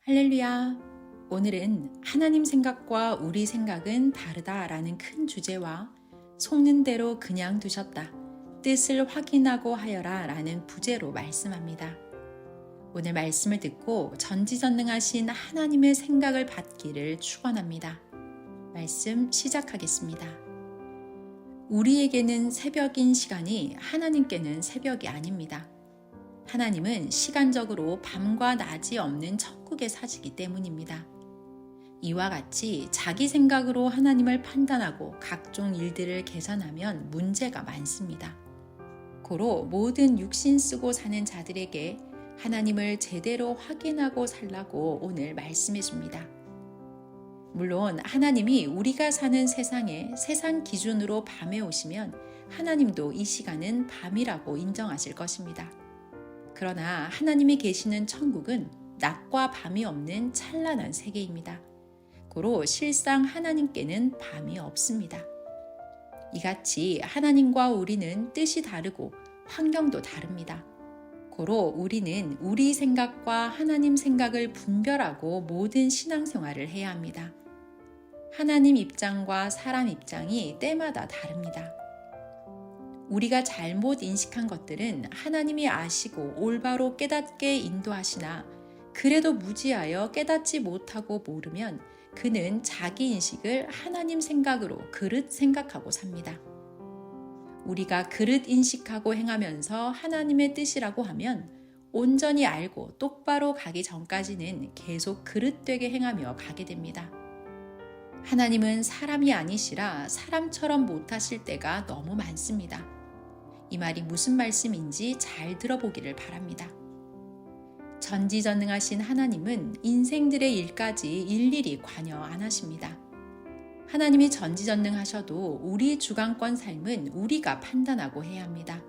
할렐루야! 오늘은 하나님 생각과 우리 생각은 다르다라는 큰 주제와 속는 대로 그냥 두셨다. 뜻을 확인하고 하여라 라는 부제로 말씀합니다. 오늘 말씀을 듣고 전지전능하신 하나님의 생각을 받기를 축원합니다. 말씀 시작하겠습니다. 우리에게는 새벽인 시간이 하나님께는 새벽이 아닙니다. 하나님은 시간적으로 밤과 낮이 없는 천국에 사시기 때문입니다. 이와 같이 자기 생각으로 하나님을 판단하고 각종 일들을 계산하면 문제가 많습니다. 고로 모든 육신 쓰고 사는 자들에게 하나님을 제대로 확인하고 살라고 오늘 말씀해 줍니다. 물론 하나님이 우리가 사는 세상에 세상 기준으로 밤에 오시면 하나님도 이 시간은 밤이라고 인정하실 것입니다. 그러나 하나님이 계시는 천국은 낮과 밤이 없는 찬란한 세계입니다. 고로 실상 하나님께는 밤이 없습니다. 이같이 하나님과 우리는 뜻이 다르고 환경도 다릅니다. 고로 우리는 우리 생각과 하나님 생각을 분별하고 모든 신앙생활을 해야 합니다. 하나님 입장과 사람 입장이 때마다 다릅니다. 우리가 잘못 인식한 것들은 하나님이 아시고 올바로 깨닫게 인도하시나 그래도 무지하여 깨닫지 못하고 모르면 그는 자기 인식을 하나님 생각으로 그릇 생각하고 삽니다. 우리가 그릇 인식하고 행하면서 하나님의 뜻이라고 하면 온전히 알고 똑바로 가기 전까지는 계속 그릇되게 행하며 가게 됩니다. 하나님은 사람이 아니시라 사람처럼 못하실 때가 너무 많습니다. 이 말이 무슨 말씀인지 잘 들어보기를 바랍니다. 전지전능하신 하나님은 인생들의 일까지 일일이 관여 안 하십니다. 하나님이 전지전능하셔도 우리 주관권 삶은 우리가 판단하고 해야 합니다.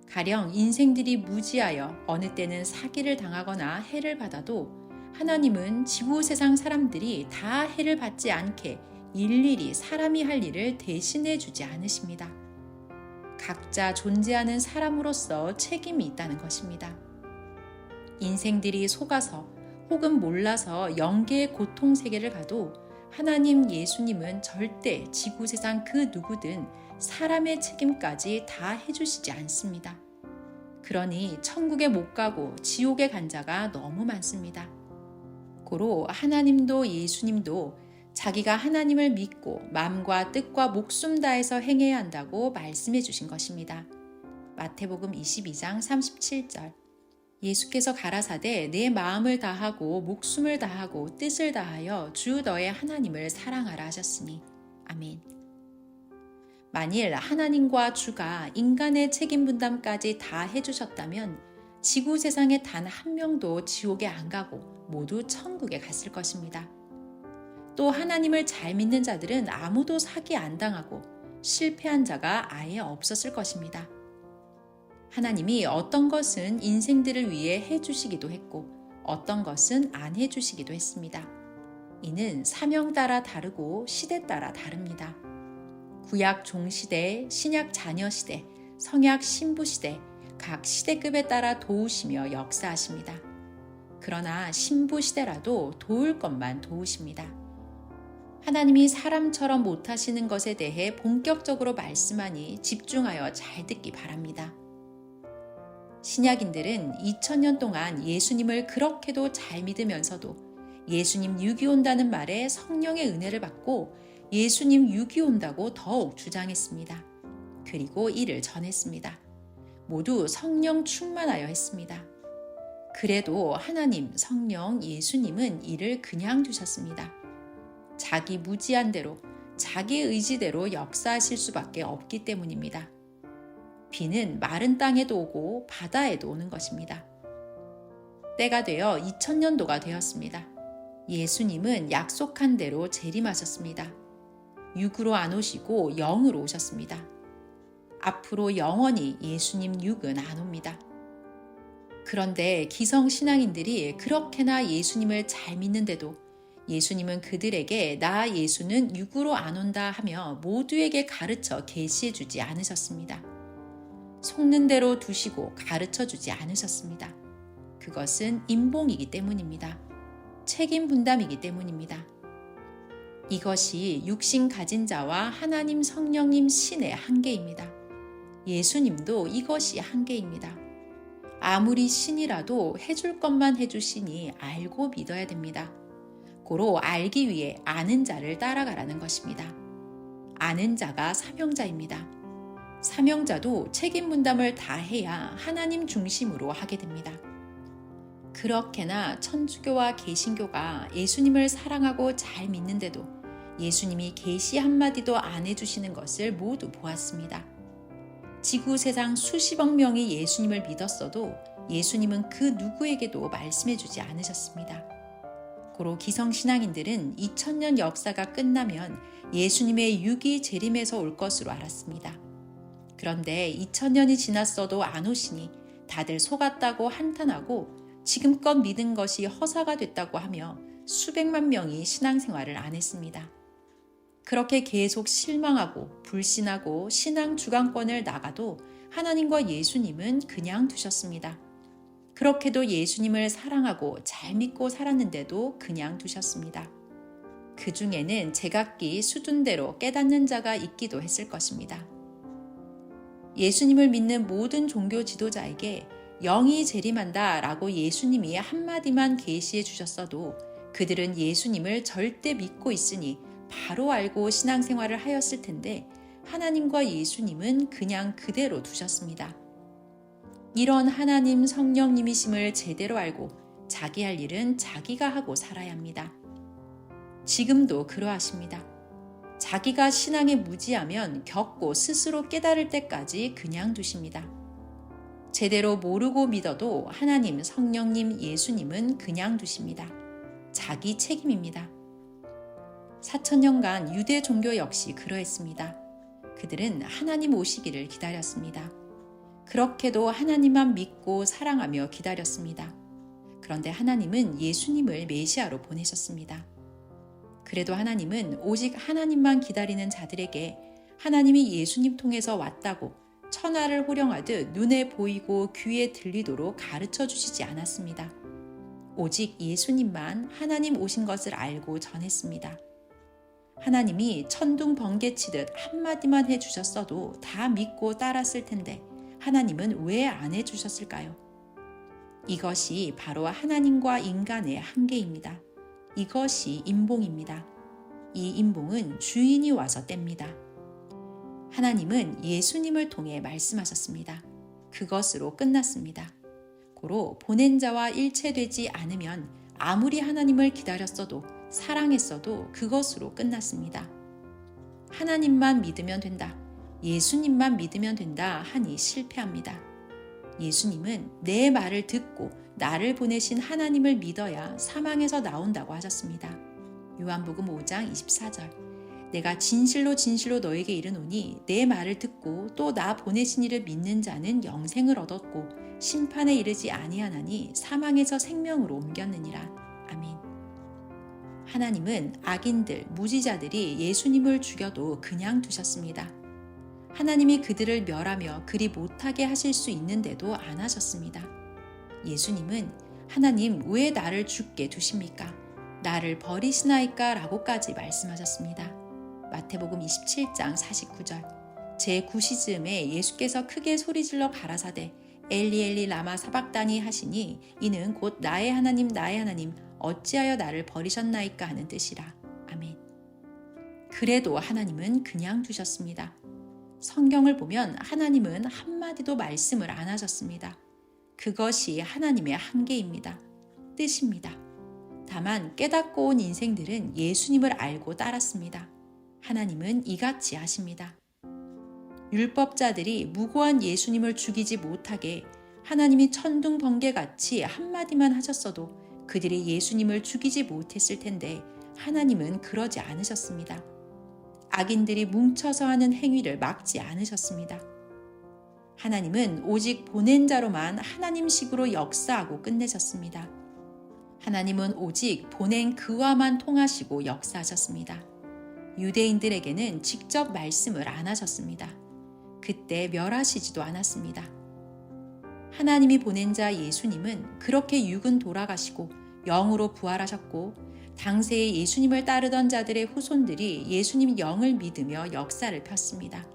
가령 인생들이 무지하여 어느 때는 사기를 당하거나 해를 받아도 하나님은 지구 세상 사람들이 다 해를 받지 않게 일일이 사람이 할 일을 대신해 주지 않으십니다. 각자 존재하는 사람으로서 책임이 있다는 것입니다. 인생들이 속아서 혹은 몰라서 영계의 고통 세계를 가도 하나님 예수님은 절대 지구세상 그 누구든 사람의 책임까지 다 해주시지 않습니다. 그러니 천국에 못 가고 지옥에 간 자가 너무 많습니다. 고로 하나님도 예수님도 자기가 하나님을 믿고 마음과 뜻과 목숨 다해서 행해야 한다고 말씀해 주신 것입니다. 마태복음 22장 37절. 예수께서 가라사대 내 마음을 다하고 목숨을 다하고 뜻을 다하여 주 너의 하나님을 사랑하라 하셨으니 아멘. 만일 하나님과 주가 인간의 책임 분담까지 다 해주셨다면 지구 세상에 단 한 명도 지옥에 안 가고 모두 천국에 갔을 것입니다. 또 하나님을 잘 믿는 자들은 아무도 사기 안 당하고 실패한 자가 아예 없었을 것입니다. 하나님이 어떤 것은 인생들을 위해 해주시기도 했고 어떤 것은 안 해주시기도 했습니다. 이는 사명 따라 다르고 시대 따라 다릅니다. 구약 종시대, 신약 자녀시대, 성약 신부시대 각 시대급에 따라 도우시며 역사하십니다. 그러나 신부시대라도 도울 것만 도우십니다. 하나님이 사람처럼 못하시는 것에 대해 본격적으로 말씀하니 집중하여 잘 듣기 바랍니다. 신약인들은 2000년 동안 예수님을 그렇게도 잘 믿으면서도 예수님 육이 온다는 말에 성령의 은혜를 받고 예수님 육이 온다고 더욱 주장했습니다. 그리고 이를 전했습니다. 모두 성령 충만하여 했습니다. 그래도 하나님, 성령, 예수님은 이를 그냥 두셨습니다. 자기 무지한 대로, 자기 의지대로 역사하실 수밖에 없기 때문입니다. 비는 마른 땅에도 오고 바다에도 오는 것입니다. 때가 되어 2000년도가 되었습니다. 예수님은 약속한 대로 재림하셨습니다. 육으로 안 오시고 영으로 오셨습니다. 앞으로 영원히 예수님 육은 안 옵니다. 그런데 기성신앙인들이 그렇게나 예수님을 잘 믿는데도 예수님은 그들에게 나 예수는 육으로 안 온다 하며 모두에게 가르쳐 계시해 주지 않으셨습니다. 속는 대로 두시고 가르쳐 주지 않으셨습니다. 그것은 인봉이기 때문입니다. 책임 분담이기 때문입니다. 이것이 육신 가진 자와 하나님 성령님 신의 한계입니다. 예수님도 이것이 한계입니다. 아무리 신이라도 해줄 것만 해주시니 알고 믿어야 됩니다. 고로 알기 위해 아는 자를 따라가라는 것입니다. 아는 자가 사명자입니다. 사명자도 책임 분담을 다 해야 하나님 중심으로 하게 됩니다. 그렇게나 천주교와 개신교가 예수님을 사랑하고 잘 믿는데도 예수님이 계시 한마디도 안 해주시는 것을 모두 보았습니다. 지구 세상 수십억 명이 예수님을 믿었어도 예수님은 그 누구에게도 말씀해주지 않으셨습니다. 고로 기성신앙인들은 2000년 역사가 끝나면 예수님의 육이 재림해서 올 것으로 알았습니다. 그런데 2000년이 지났어도 안 오시니 다들 속았다고 한탄하고 지금껏 믿은 것이 허사가 됐다고 하며 수백만 명이 신앙생활을 안 했습니다. 그렇게 계속 실망하고 불신하고 신앙 주관권을 나가도 하나님과 예수님은 그냥 두셨습니다. 그렇게도 예수님을 사랑하고 잘 믿고 살았는데도 그냥 두셨습니다. 그 중에는 제각기 수준대로 깨닫는 자가 있기도 했을 것입니다. 예수님을 믿는 모든 종교 지도자에게 영이 재림한다 라고 예수님이 한마디만 계시해 주셨어도 그들은 예수님을 절대 믿고 있으니 바로 알고 신앙생활을 하였을 텐데 하나님과 예수님은 그냥 그대로 두셨습니다. 이런 하나님 성령님이심을 제대로 알고 자기 할 일은 자기가 하고 살아야 합니다. 지금도 그러하십니다. 자기가 신앙에 무지하면 겪고 스스로 깨달을 때까지 그냥 두십니다. 제대로 모르고 믿어도 하나님, 성령님, 예수님은 그냥 두십니다. 자기 책임입니다. 4000년간 유대 종교 역시 그러했습니다. 그들은 하나님 오시기를 기다렸습니다. 그렇게도 하나님만 믿고 사랑하며 기다렸습니다. 그런데 하나님은 예수님을 메시아로 보내셨습니다. 그래도 하나님은 오직 하나님만 기다리는 자들에게 하나님이 예수님 통해서 왔다고 천하를 호령하듯 눈에 보이고 귀에 들리도록 가르쳐 주시지 않았습니다. 오직 예수님만 하나님 오신 것을 알고 전했습니다. 하나님이 천둥 번개치듯 한마디만 해주셨어도 다 믿고 따랐을 텐데 하나님은 왜 안 해주셨을까요? 이것이 바로 하나님과 인간의 한계입니다. 이것이 인봉입니다. 이 인봉은 주인이 와서 뗍니다. 하나님은 예수님을 통해 말씀하셨습니다. 그것으로 끝났습니다. 고로 보낸 자와 일체되지 않으면 아무리 하나님을 기다렸어도 사랑했어도 그것으로 끝났습니다. 하나님만 믿으면 된다. 예수님만 믿으면 된다 하니 실패합니다. 예수님은 내 말을 듣고 나를 보내신 하나님을 믿어야 사망에서 나온다고 하셨습니다. 요한복음 5장 24절. 내가 진실로 진실로 너에게 이르노니 내 말을 듣고 또 나 보내신 이를 믿는 자는 영생을 얻었고 심판에 이르지 아니하나니 사망에서 생명으로 옮겼느니라. 아멘. 하나님은 악인들, 무지자들이 예수님을 죽여도 그냥 두셨습니다. 하나님이 그들을 멸하며 그리 못하게 하실 수 있는데도 안 하셨습니다. 예수님은 하나님 왜 나를 죽게 두십니까? 나를 버리시나이까? 라고까지 말씀하셨습니다. 마태복음 27장 49절. 제9시쯤에 예수께서 크게 소리질러 가라사대 엘리 엘리 라마 사박다니 하시니 이는 곧 나의 하나님 나의 하나님 어찌하여 나를 버리셨나이까 하는 뜻이라. 아멘. 그래도 하나님은 그냥 두셨습니다. 성경을 보면 하나님은 한마디도 말씀을 안 하셨습니다. 그것이 하나님의 한계입니다. 뜻입니다. 다만 깨닫고 온 인생들은 예수님을 알고 따랐습니다. 하나님은 이같이 하십니다. 율법자들이 무고한 예수님을 죽이지 못하게 하나님이 천둥 번개같이 한마디만 하셨어도 그들이 예수님을 죽이지 못했을 텐데 하나님은 그러지 않으셨습니다. 악인들이 뭉쳐서 하는 행위를 막지 않으셨습니다. 하나님은 오직 보낸 자로만 하나님식으로 역사하고 끝내셨습니다. 하나님은 오직 보낸 그와만 통하시고 역사하셨습니다. 유대인들에게는 직접 말씀을 안 하셨습니다. 그때 멸하시지도 않았습니다. 하나님이 보낸 자 예수님은 그렇게 육은 돌아가시고 영으로 부활하셨고 당시에 예수님을 따르던 자들의 후손들이 예수님 영을 믿으며 역사를 폈습니다.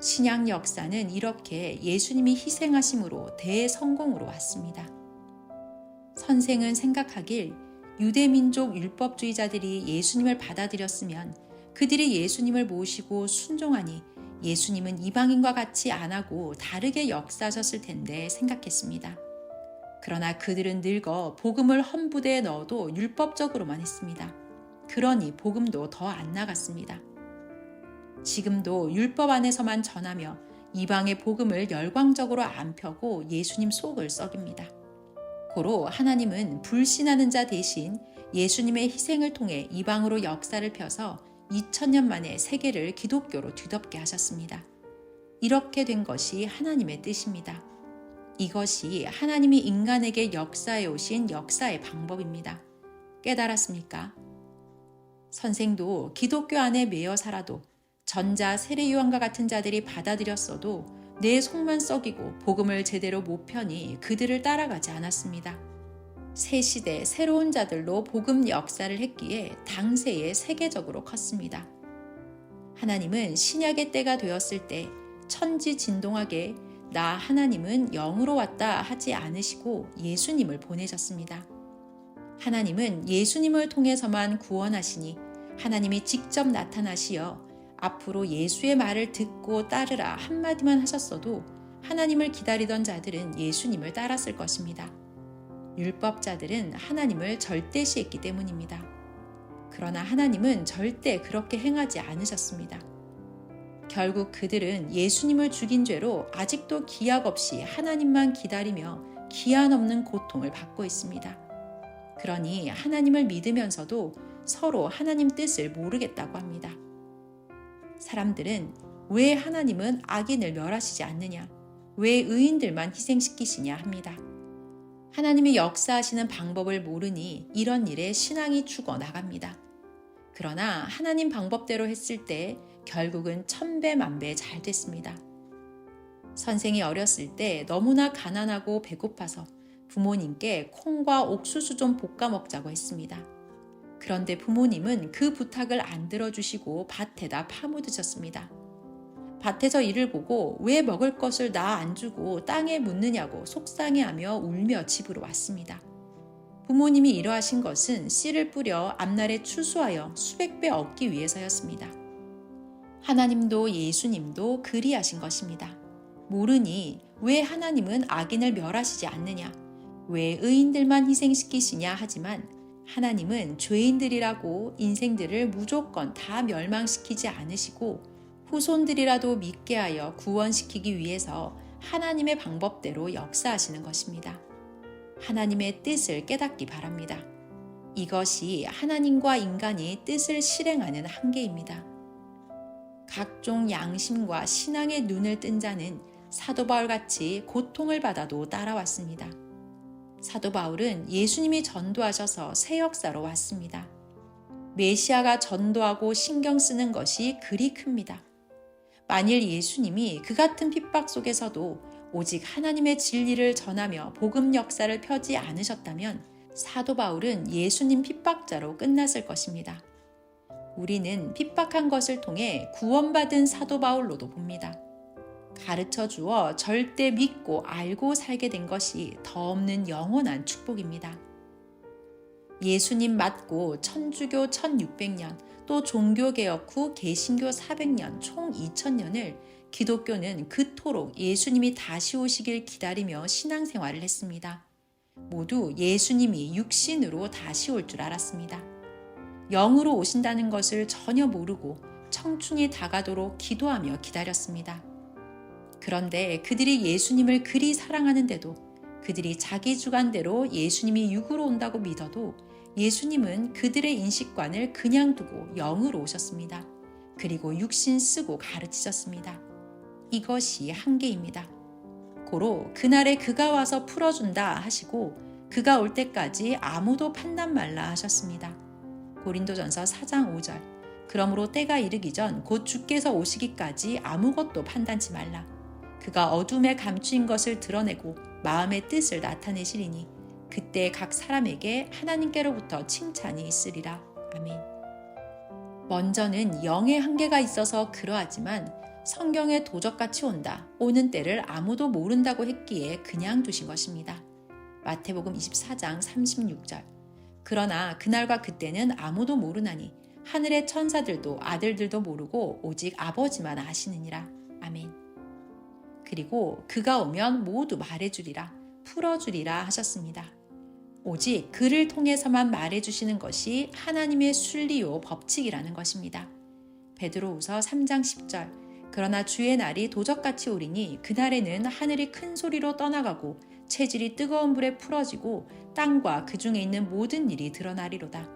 신약 역사는 이렇게 예수님이 희생하심으로 대성공으로 왔습니다. 선생은 생각하길 유대민족 율법주의자들이 예수님을 받아들였으면 그들이 예수님을 모시고 순종하니 예수님은 이방인과 같이 안 하고 다르게 역사하셨을 텐데 생각했습니다. 그러나 그들은 늙어 복음을 헌부대에 넣어도 율법적으로만 했습니다. 그러니 복음도 더 안 나갔습니다. 지금도 율법 안에서만 전하며 이방의 복음을 열광적으로 안 펴고 예수님 속을 썩입니다. 고로 하나님은 불신하는 자 대신 예수님의 희생을 통해 이방으로 역사를 펴서 2000년 만에 세계를 기독교로 뒤덮게 하셨습니다. 이렇게 된 것이 하나님의 뜻입니다. 이것이 하나님이 인간에게 역사해 오신 역사의 방법입니다. 깨달았습니까? 선생도 기독교 안에 매여 살아도 전자 세례요한과 같은 자들이 받아들였어도 내 속만 썩이고 복음을 제대로 못 펴니 그들을 따라가지 않았습니다. 새 시대 새로운 자들로 복음 역사를 했기에 당세에 세계적으로 컸습니다. 하나님은 신약의 때가 되었을 때 천지진동하게 나 하나님은 영으로 왔다 하지 않으시고 예수님을 보내셨습니다. 하나님은 예수님을 통해서만 구원하시니 하나님이 직접 나타나시어 앞으로 예수의 말을 듣고 따르라 한마디만 하셨어도 하나님을 기다리던 자들은 예수님을 따랐을 것입니다. 율법자들은 하나님을 절대시했기 때문입니다. 그러나 하나님은 절대 그렇게 행하지 않으셨습니다. 결국 그들은 예수님을 죽인 죄로 아직도 기약 없이 하나님만 기다리며 기한 없는 고통을 받고 있습니다. 그러니 하나님을 믿으면서도 서로 하나님 뜻을 모르겠다고 합니다. 사람들은 왜 하나님은 악인을 멸하시지 않느냐? 왜 의인들만 희생시키시냐 합니다. 하나님이 역사하시는 방법을 모르니 이런 일에 신앙이 죽어나갑니다. 그러나 하나님 방법대로 했을 때 결국은 천배만배 잘 됐습니다. 선생이 어렸을 때 너무나 가난하고 배고파서 부모님께 콩과 옥수수 좀 볶아 먹자고 했습니다. 그런데 부모님은 그 부탁을 안 들어주시고 밭에다 파묻으셨습니다. 밭에서 일을 보고 왜 먹을 것을 나 안 주고 땅에 묻느냐고 속상해하며 울며 집으로 왔습니다. 부모님이 이러하신 것은 씨를 뿌려 앞날에 추수하여 수백 배 얻기 위해서였습니다. 하나님도 예수님도 그리하신 것입니다. 모르니 왜 하나님은 악인을 멸하시지 않느냐? 왜 의인들만 희생시키시냐 하지만 하나님은 죄인들이라고 인생들을 무조건 다 멸망시키지 않으시고 후손들이라도 믿게 하여 구원시키기 위해서 하나님의 방법대로 역사하시는 것입니다. 하나님의 뜻을 깨닫기 바랍니다. 이것이 하나님과 인간이 뜻을 실행하는 한계입니다. 각종 양심과 신앙의 눈을 뜬 자는 사도 바울같이 고통을 받아도 따라왔습니다. 사도 바울은 예수님이 전도하셔서 새 역사로 왔습니다. 메시아가 전도하고 신경 쓰는 것이 그리 큽니다. 만일 예수님이 그 같은 핍박 속에서도 오직 하나님의 진리를 전하며 복음 역사를 펴지 않으셨다면 사도 바울은 예수님 핍박자로 끝났을 것입니다. 우리는 핍박한 것을 통해 구원받은 사도 바울로도 봅니다. 가르쳐 주어 절대 믿고 알고 살게 된 것이 더 없는 영원한 축복입니다. 예수님 맞고 천주교 1600년, 또 종교개혁 후 개신교 400년, 총 2000년을 기독교는 그토록 예수님이 다시 오시길 기다리며 신앙생활을 했습니다. 모두 예수님이 육신으로 다시 올 줄 알았습니다. 영으로 오신다는 것을 전혀 모르고 청춘이 다가도록 기도하며 기다렸습니다. 그런데 그들이 예수님을 그리 사랑하는데도 그들이 자기 주관대로 예수님이 육으로 온다고 믿어도 예수님은 그들의 인식관을 그냥 두고 영으로 오셨습니다. 그리고 육신 쓰고 가르치셨습니다. 이것이 한계입니다. 고로 그날에 그가 와서 풀어준다 하시고 그가 올 때까지 아무도 판단 말라 하셨습니다. 고린도전서 4장 5절. 그러므로 때가 이르기 전 곧 주께서 오시기까지 아무것도 판단치 말라. 그가 어둠에 감추인 것을 드러내고 마음의 뜻을 나타내시리니 그때 각 사람에게 하나님께로부터 칭찬이 있으리라. 아멘. 먼저는 영의 한계가 있어서 그러하지만 성경에 도적같이 온다, 오는 때를 아무도 모른다고 했기에 그냥 두신 것입니다. 마태복음 24장 36절. 그러나 그날과 그때는 아무도 모르나니 하늘의 천사들도 아들들도 모르고 오직 아버지만 아시느니라. 아멘. 그리고 그가 오면 모두 말해주리라, 풀어주리라 하셨습니다. 오직 그를 통해서만 말해주시는 것이 하나님의 순리요 법칙이라는 것입니다. 베드로후서 3장 10절. 그러나 주의 날이 도적같이 오리니 그날에는 하늘이 큰 소리로 떠나가고 체질이 뜨거운 불에 풀어지고 땅과 그 중에 있는 모든 일이 드러나리로다.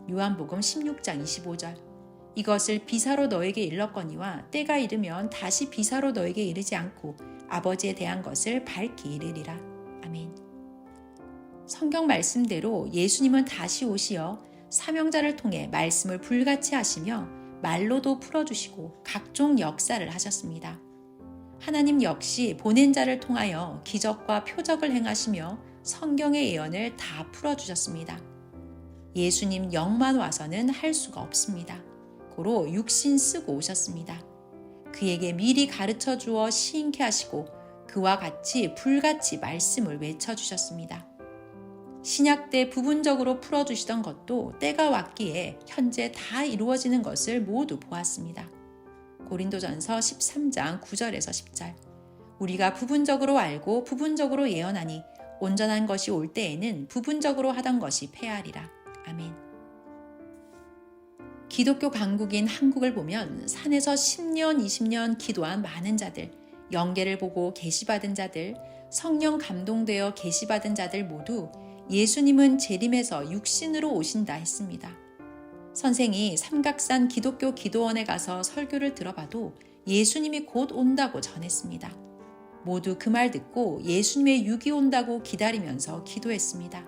요한복음 16장 25절. 이것을 비사로 너에게 일렀거니와 때가 이르면 다시 비사로 너에게 이르지 않고 아버지에 대한 것을 밝히 이르리라. 아멘. 성경 말씀대로 예수님은 다시 오시어 사명자를 통해 말씀을 불같이 하시며 말로도 풀어주시고 각종 역사를 하셨습니다. 하나님 역시 보낸 자를 통하여 기적과 표적을 행하시며 성경의 예언을 다 풀어주셨습니다. 예수님 영만 와서는 할 수가 없습니다. 고로 육신 쓰고 오셨습니다. 그에게 미리 가르쳐 주어 시인케 하시고 그와 같이 불같이 말씀을 외쳐주셨습니다. 신약 때 부분적으로 풀어주시던 것도 때가 왔기에 현재 다 이루어지는 것을 모두 보았습니다. 고린도전서 13장 9절에서 10절. 우리가 부분적으로 알고 부분적으로 예언하니 온전한 것이 올 때에는 부분적으로 하던 것이 패하리라. 아멘. 기독교 강국인 한국을 보면 산에서 10년, 20년 기도한 많은 자들, 영계를 보고 계시받은 자들, 성령 감동되어 계시받은 자들 모두 예수님은 재림해서 육신으로 오신다 했습니다. 선생이 삼각산 기독교 기도원에 가서 설교를 들어봐도 예수님이 곧 온다고 전했습니다. 모두 그 말 듣고 예수님의 육이 온다고 기다리면서 기도했습니다.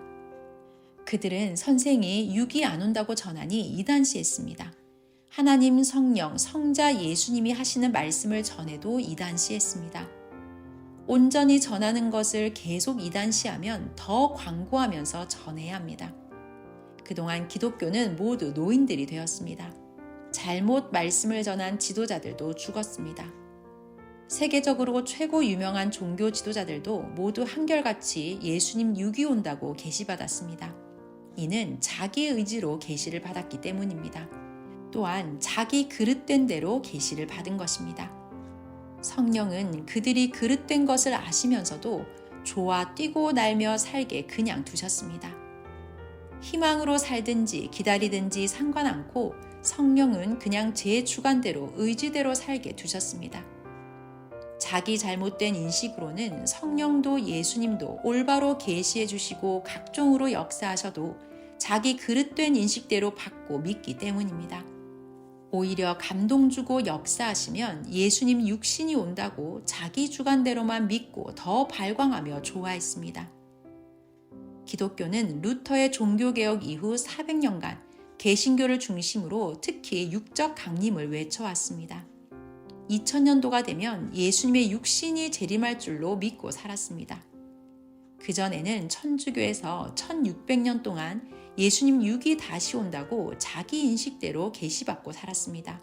그들은 선생이 육이 안 온다고 전하니 이단시했습니다. 하나님, 성령, 성자 예수님이 하시는 말씀을 전해도 이단시했습니다. 온전히 전하는 것을 계속 이단시하면 더 광고하면서 전해야 합니다. 그동안 기독교는 모두 노인들이 되었습니다. 잘못 말씀을 전한 지도자들도 죽었습니다. 세계적으로 최고 유명한 종교 지도자들도 모두 한결같이 예수님 육이 온다고 계시받았습니다. 이는 자기 의지로 계시를 받았기 때문입니다. 또한 자기 그릇된 대로 계시를 받은 것입니다. 성령은 그들이 그릇된 것을 아시면서도 좋아 뛰고 날며 살게 그냥 두셨습니다. 희망으로 살든지 기다리든지 상관않고 성령은 그냥 제 주관대로 의지대로 살게 두셨습니다. 자기 잘못된 인식으로는 성령도 예수님도 올바로 계시해 주시고 각종으로 역사하셔도 자기 그릇된 인식대로 받고 믿기 때문입니다. 오히려 감동 주고 역사하시면 예수님 육신이 온다고 자기 주관대로만 믿고 더 발광하며 좋아했습니다. 기독교는 루터의 종교개혁 이후 400년간 개신교를 중심으로 특히 육적 강림을 외쳐왔습니다. 2000년도가 되면 예수님의 육신이 재림할 줄로 믿고 살았습니다. 그전에는 천주교에서 1600년 동안 예수님 육이 다시 온다고 자기 인식대로 계시받고 살았습니다.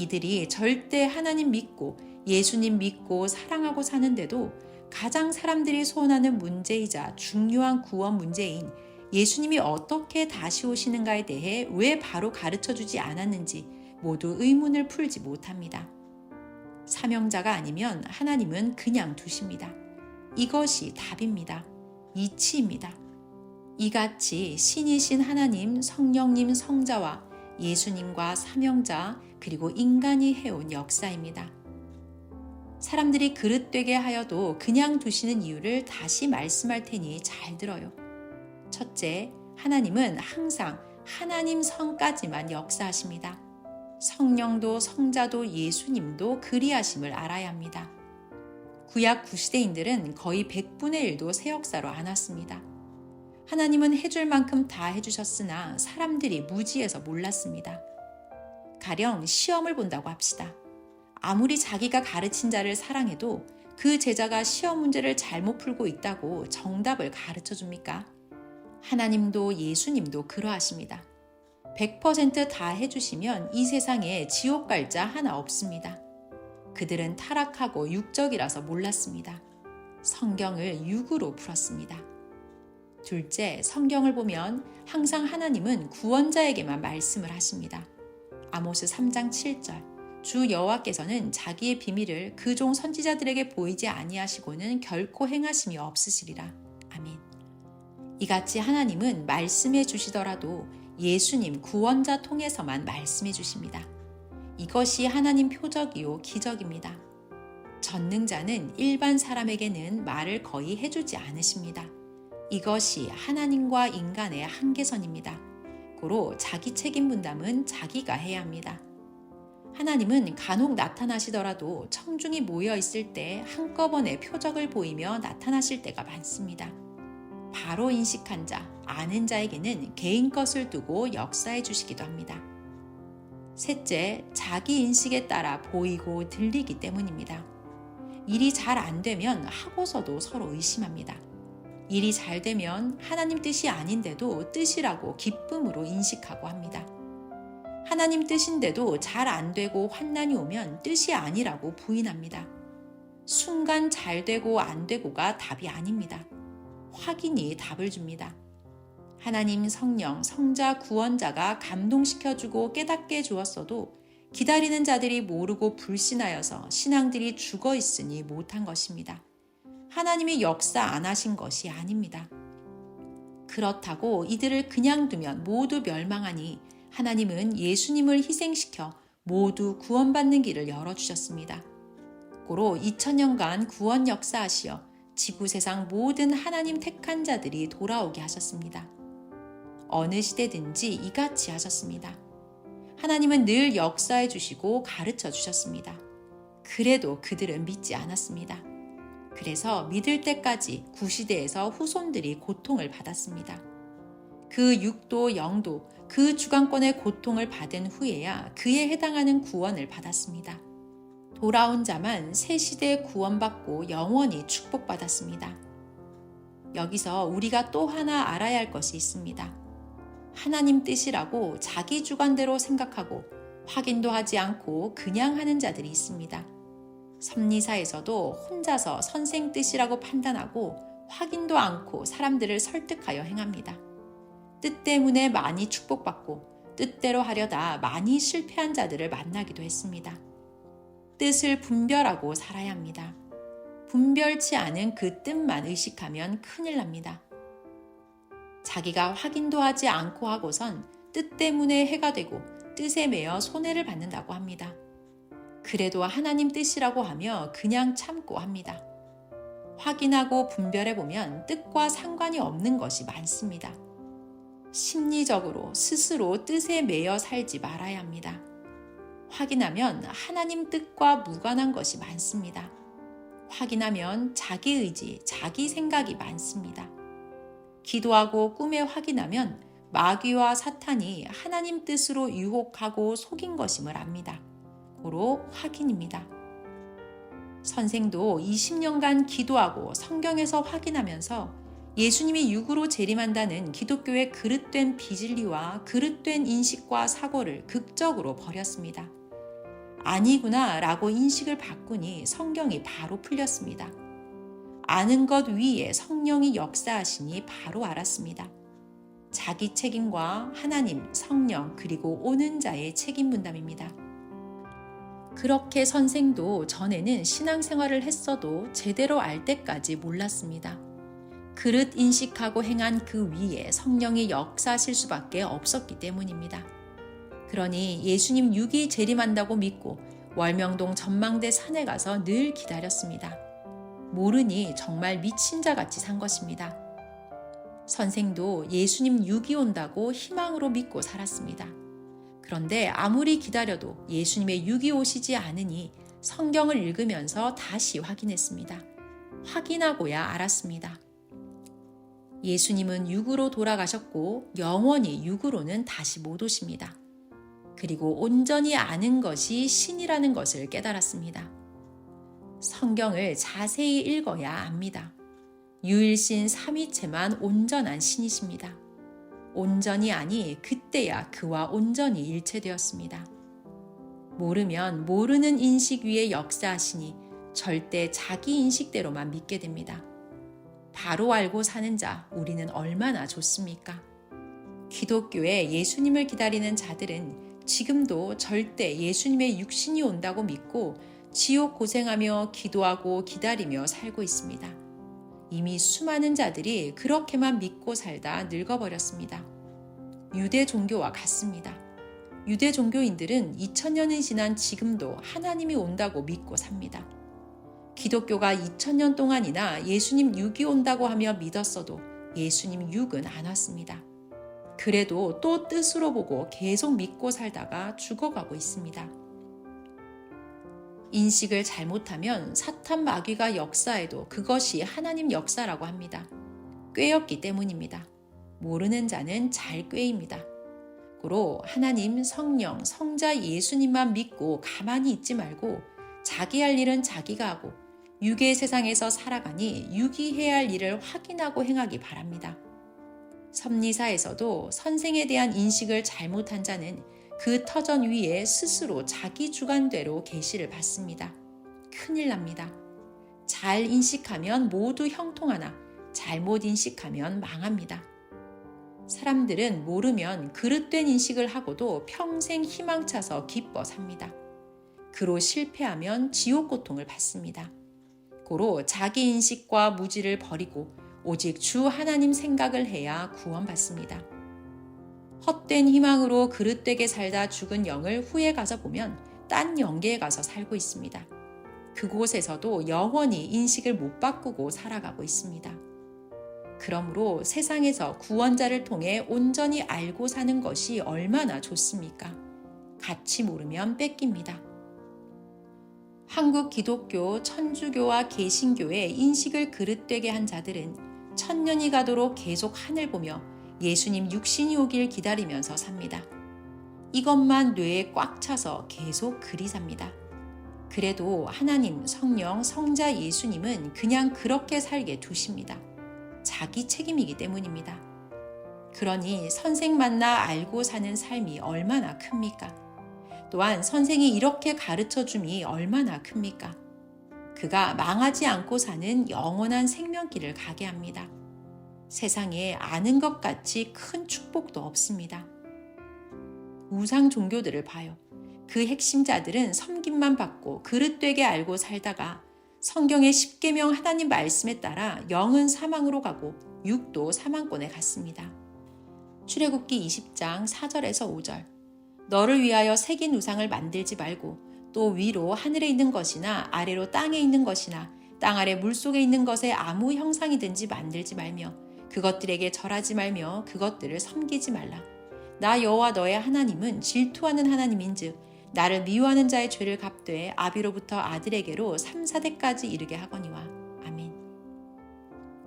이들이 절대 하나님 믿고 예수님 믿고 사랑하고 사는데도 가장 사람들이 소원하는 문제이자 중요한 구원 문제인 예수님이 어떻게 다시 오시는가에 대해 왜 바로 가르쳐주지 않았는지 모두 의문을 풀지 못합니다. 사명자가 아니면 하나님은 그냥 두십니다. 이것이 답입니다. 이치입니다. 이같이 신이신 하나님, 성령님, 성자와 예수님과 사명자 그리고 인간이 해온 역사입니다. 사람들이 그릇되게 하여도 그냥 두시는 이유를 다시 말씀할 테니 잘 들어요. 첫째, 하나님은 항상 하나님 성까지만 역사하십니다. 성령도 성자도 예수님도 그리하심을 알아야 합니다. 구약 구시대인들은 거의 100분의 1도 새 역사로 안 왔습니다. 하나님은 해줄 만큼 다 해주셨으나 사람들이 무지해서 몰랐습니다. 가령 시험을 본다고 합시다. 아무리 자기가 가르친 자를 사랑해도 그 제자가 시험 문제를 잘못 풀고 있다고 정답을 가르쳐 줍니까? 하나님도 예수님도 그러하십니다. 100%다 해주시면 이 세상에 지옥 갈 자 하나 없습니다. 그들은 타락하고 육적이라서 몰랐습니다. 성경을 육으로 풀었습니다. 둘째, 성경을 보면 항상 하나님은 구원자에게만 말씀을 하십니다. 아모스 3장 7절. 주 여호와께서는 자기의 비밀을 그 종 선지자들에게 보이지 아니하시고는 결코 행하심이 없으시리라. 아멘. 이같이 하나님은 말씀해 주시더라도 예수님 구원자 통해서만 말씀해 주십니다. 이것이 하나님 표적이요 기적입니다. 전능자는 일반 사람에게는 말을 거의 해주지 않으십니다. 이것이 하나님과 인간의 한계선입니다. 고로 자기 책임 분담은 자기가 해야 합니다. 하나님은 간혹 나타나시더라도 청중이 모여 있을 때 한꺼번에 표적을 보이며 나타나실 때가 많습니다. 바로 인식한 자, 아는 자에게는 개인 것을 두고 역사해 주시기도 합니다. 셋째, 자기 인식에 따라 보이고 들리기 때문입니다. 일이 잘 안 되면 하고서도 서로 의심합니다. 일이 잘 되면 하나님 뜻이 아닌데도 뜻이라고 기쁨으로 인식하고 합니다. 하나님 뜻인데도 잘 안 되고 환난이 오면 뜻이 아니라고 부인합니다. 순간 잘 되고 안 되고가 답이 아닙니다. 확인이 답을 줍니다. 하나님 성령, 성자, 구원자가 감동시켜주고 깨닫게 해주었어도 기다리는 자들이 모르고 불신하여서 신앙들이 죽어 있으니 못한 것입니다. 하나님이 역사 안 하신 것이 아닙니다. 그렇다고 이들을 그냥 두면 모두 멸망하니 하나님은 예수님을 희생시켜 모두 구원받는 길을 열어주셨습니다. 고로 2000년간 구원 역사하시어 지구세상 모든 하나님 택한 자들이 돌아오게 하셨습니다. 어느 시대든지 이같이 하셨습니다. 하나님은 늘 역사해 주시고 가르쳐 주셨습니다. 그래도 그들은 믿지 않았습니다. 그래서 믿을 때까지 구시대에서 후손들이 고통을 받았습니다. 그 육도 영도 그 주관권의 고통을 받은 후에야 그에 해당하는 구원을 받았습니다. 돌아온 자만 새 시대에 구원받고 영원히 축복받았습니다. 여기서 우리가 또 하나 알아야 할 것이 있습니다. 하나님 뜻이라고 자기 주관대로 생각하고 확인도 하지 않고 그냥 하는 자들이 있습니다. 섭리사에서도 혼자서 선생 뜻이라고 판단하고 확인도 않고 사람들을 설득하여 행합니다. 뜻 때문에 많이 축복받고 뜻대로 하려다 많이 실패한 자들을 만나기도 했습니다. 뜻을 분별하고 살아야 합니다. 분별치 않은 그 뜻만 의식하면 큰일 납니다. 자기가 확인도 하지 않고 하고선 뜻 때문에 해가 되고 뜻에 매여 손해를 받는다고 합니다. 그래도 하나님 뜻이라고 하며 그냥 참고 합니다. 확인하고 분별해보면 뜻과 상관이 없는 것이 많습니다. 심리적으로 스스로 뜻에 매여 살지 말아야 합니다. 확인하면 하나님 뜻과 무관한 것이 많습니다. 확인하면 자기 의지, 자기 생각이 많습니다. 기도하고 꿈에 확인하면 마귀와 사탄이 하나님 뜻으로 유혹하고 속인 것임을 압니다. 고로 확인입니다. 선생도 20년간 기도하고 성경에서 확인하면서 예수님이 육으로 재림한다는 기독교의 그릇된 비진리와 그릇된 인식과 사고를 극적으로 버렸습니다. 아니구나 라고 인식을 바꾸니 성경이 바로 풀렸습니다. 아는 것 위에 성령이 역사하시니 바로 알았습니다. 자기 책임과 하나님, 성령, 그리고 오는 자의 책임 분담입니다. 그렇게 선생도 전에는 신앙생활을 했어도 제대로 알 때까지 몰랐습니다. 그릇 인식하고 행한 그 위에 성령이 역사하실 수밖에 없었기 때문입니다. 그러니 예수님 육이 재림한다고 믿고 월명동 전망대 산에 가서 늘 기다렸습니다. 모르니 정말 미친 자 같이 산 것입니다. 선생도 예수님 육이 온다고 희망으로 믿고 살았습니다. 그런데 아무리 기다려도 예수님의 육이 오시지 않으니 성경을 읽으면서 다시 확인했습니다. 확인하고야 알았습니다. 예수님은 육으로 돌아가셨고 영원히 육으로는 다시 못 오십니다. 그리고 온전히 아는 것이 신이라는 것을 깨달았습니다. 성경을 자세히 읽어야 압니다. 유일신 삼위체만 온전한 신이십니다. 온전히 아니 그때야 그와 온전히 일체되었습니다. 모르면 모르는 인식 위에 역사하시니 절대 자기 인식대로만 믿게 됩니다. 바로 알고 사는 자 우리는 얼마나 좋습니까? 기독교에 예수님을 기다리는 자들은 지금도 절대 예수님의 육신이 온다고 믿고 지옥 고생하며 기도하고 기다리며 살고 있습니다. 이미 수많은 자들이 그렇게만 믿고 살다 늙어버렸습니다. 유대 종교와 같습니다. 유대 종교인들은 2000년이 지난 지금도 하나님이 온다고 믿고 삽니다. 기독교가 2000년 동안이나 예수님 육이 온다고 하며 믿었어도 예수님 육은 안 왔습니다. 그래도 또 뜻으로 보고 계속 믿고 살다가 죽어가고 있습니다. 인식을 잘못하면 사탄 마귀가 역사해도 그것이 하나님 역사라고 합니다. 꾀였기 때문입니다. 모르는 자는 잘 꾀입니다. 고로 하나님, 성령, 성자 예수님만 믿고 가만히 있지 말고 자기 할 일은 자기가 하고 육의 세상에서 살아가니 육이 해야 할 일을 확인하고 행하기 바랍니다. 섭리사에서도 선생에 대한 인식을 잘못한 자는 그 터전 위에 스스로 자기 주관대로 계시를 받습니다. 큰일 납니다. 잘 인식하면 모두 형통하나 잘못 인식하면 망합니다. 사람들은 모르면 그릇된 인식을 하고도 평생 희망차서 기뻐 삽니다. 그로 실패하면 지옥 고통을 받습니다. 고로 자기 인식과 무지를 버리고 오직 주 하나님 생각을 해야 구원받습니다. 헛된 희망으로 그릇되게 살다 죽은 영을 후에 가서 보면 딴 영계에 가서 살고 있습니다. 그곳에서도 영원히 인식을 못 바꾸고 살아가고 있습니다. 그러므로 세상에서 구원자를 통해 온전히 알고 사는 것이 얼마나 좋습니까? 같이 모르면 뺏깁니다. 한국 기독교, 천주교와 개신교의 인식을 그릇되게 한 자들은 천년이 가도록 계속 하늘 보며 예수님 육신이 오길 기다리면서 삽니다. 이것만 뇌에 꽉 차서 계속 그리 삽니다. 그래도 하나님, 성령, 성자 예수님은 그냥 그렇게 살게 두십니다. 자기 책임이기 때문입니다. 그러니 선생 만나 알고 사는 삶이 얼마나 큽니까? 또한 선생이 이렇게 가르쳐 줌이 얼마나 큽니까? 그가 망하지 않고 사는 영원한 생명길을 가게 합니다. 세상에 아는 것 같이 큰 축복도 없습니다. 우상 종교들을 봐요. 그 핵심자들은 섬김만 받고 그릇되게 알고 살다가 성경의 십계명 하나님 말씀에 따라 영은 사망으로 가고 육도 사망권에 갔습니다. 출애굽기 20장 4절에서 5절. 너를 위하여 새긴 우상을 만들지 말고 또 위로 하늘에 있는 것이나 아래로 땅에 있는 것이나 땅 아래 물속에 있는 것에 아무 형상이든지 만들지 말며 그것들에게 절하지 말며 그것들을 섬기지 말라. 나 여호와 너의 하나님은 질투하는 하나님인즉 나를 미워하는 자의 죄를 갚되 아비로부터 아들에게로 3, 4대까지 이르게 하거니와. 아멘.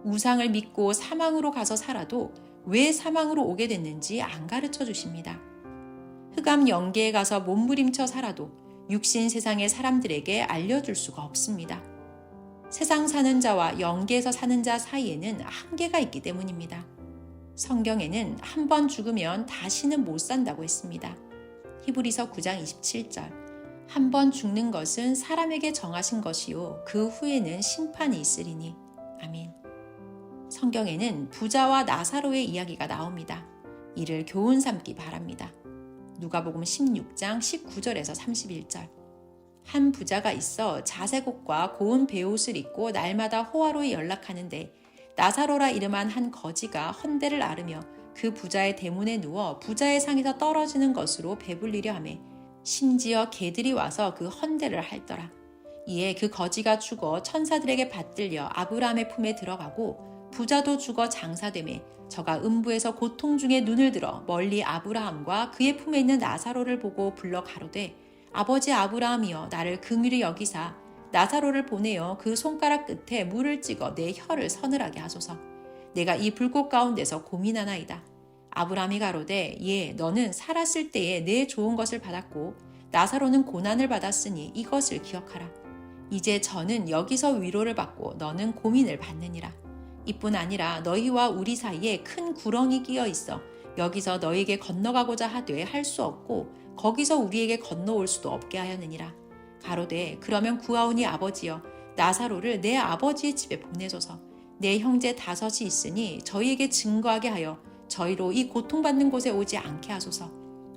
우상을 믿고 사망으로 가서 살아도 왜 사망으로 오게 됐는지 안 가르쳐 주십니다. 흑암 영계에 가서 몸부림쳐 살아도 육신 세상의 사람들에게 알려줄 수가 없습니다. 세상 사는 자와 영계에서 사는 자 사이에는 한계가 있기 때문입니다. 성경에는 한 번 죽으면 다시는 못 산다고 했습니다. 히브리서 9장 27절. 한 번 죽는 것은 사람에게 정하신 것이요 그 후에는 심판이 있으리니. 아멘. 성경에는 부자와 나사로의 이야기가 나옵니다. 이를 교훈 삼기 바랍니다. 누가복음 16장 19절에서 31절. 한 부자가 있어 자색옷과 고운 베옷을 입고 날마다 호화로에 연락하는데 나사로라 이름한 한 거지가 헌대를 앓으며 그 부자의 대문에 누워 부자의 상에서 떨어지는 것으로 배불리려 하며 심지어 개들이 와서 그 헌대를 핥더라. 이에 그 거지가 죽어 천사들에게 받들려 아브라함의 품에 들어가고 부자도 죽어 장사되매 저가 음부에서 고통 중에 눈을 들어 멀리 아브라함과 그의 품에 있는 나사로를 보고 불러 가로되 아버지 아브라함이여 나를 긍휼히 여기사 나사로를 보내어 그 손가락 끝에 물을 찍어 내 혀를 서늘하게 하소서. 내가 이 불꽃 가운데서 고민하나이다. 아브라함이 가로되 예 너는 살았을 때에 내 좋은 것을 받았고 나사로는 고난을 받았으니 이것을 기억하라. 이제 저는 여기서 위로를 받고 너는 고민을 받느니라. 이뿐 아니라 너희와 우리 사이에 큰 구렁이 끼어 있어 여기서 너희에게 건너가고자 하되 할 수 없고 거기서 우리에게 건너올 수도 없게 하였느니라. 가로되 그러면 구하오니 아버지여 나사로를 내 아버지의 집에 보내소서. 내 형제 5이 있으니 저희에게 증거하게 하여 저희로 이 고통받는 곳에 오지 않게 하소서.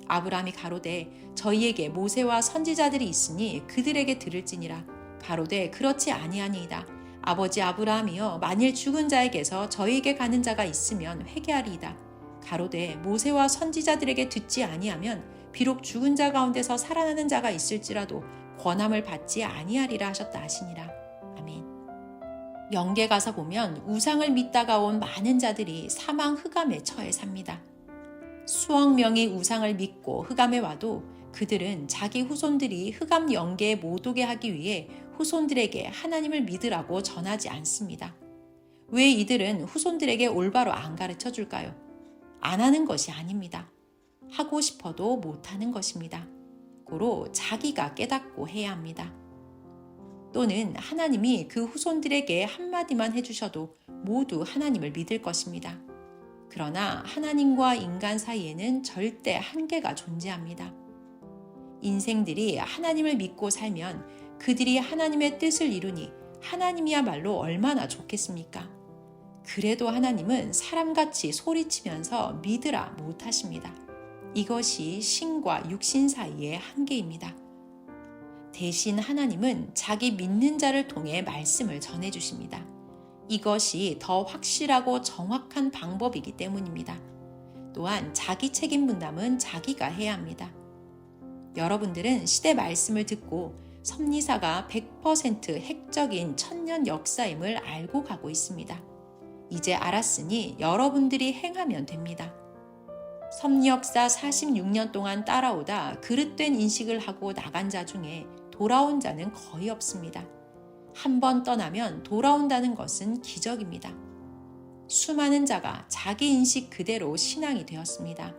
아브라함이 가로되 저희에게 모세와 선지자들이 있으니 그들에게 들을지니라. 가로되 그렇지 아니하니이다. 아버지 아브라함이여 만일 죽은 자에게서 저희에게 가는 자가 있으면 회개하리이다. 가로되 모세와 선지자들에게 듣지 아니하면 비록 죽은 자 가운데서 살아나는 자가 있을지라도 권함을 받지 아니하리라 하셨다 하시니라. 아멘. 영계 가서 보면 우상을 믿다가 온 많은 자들이 사망 흑암에 처해 삽니다. 수억 명이 우상을 믿고 흑암에 와도 그들은 자기 후손들이 흑암 영계에 못 오게 하기 위해 후손들에게 하나님을 믿으라고 전하지 않습니다. 왜 이들은 후손들에게 올바로 안 가르쳐 줄까요? 안 하는 것이 아닙니다. 하고 싶어도 못하는 것입니다. 고로 자기가 깨닫고 해야 합니다. 또는 하나님이 그 후손들에게 한마디만 해주셔도 모두 하나님을 믿을 것입니다. 그러나 하나님과 인간 사이에는 절대 한계가 존재합니다. 인생들이 하나님을 믿고 살면 그들이 하나님의 뜻을 이루니 하나님이야말로 얼마나 좋겠습니까? 그래도 하나님은 사람같이 소리치면서 믿으라 못하십니다. 이것이 신과 육신 사이의 한계입니다. 대신 하나님은 자기 믿는 자를 통해 말씀을 전해주십니다. 이것이 더 확실하고 정확한 방법이기 때문입니다. 또한 자기 책임 분담은 자기가 해야 합니다. 여러분들은 시대 말씀을 듣고 섭리사가 100% 핵적인 천년 역사임을 알고 가고 있습니다. 이제 알았으니 여러분들이 행하면 됩니다. 섭리 역사 46년 동안 따라오다 그릇된 인식을 하고 나간 자 중에 돌아온 자는 거의 없습니다. 한 번 떠나면 돌아온다는 것은 기적입니다. 수많은 자가 자기 인식 그대로 신앙이 되었습니다.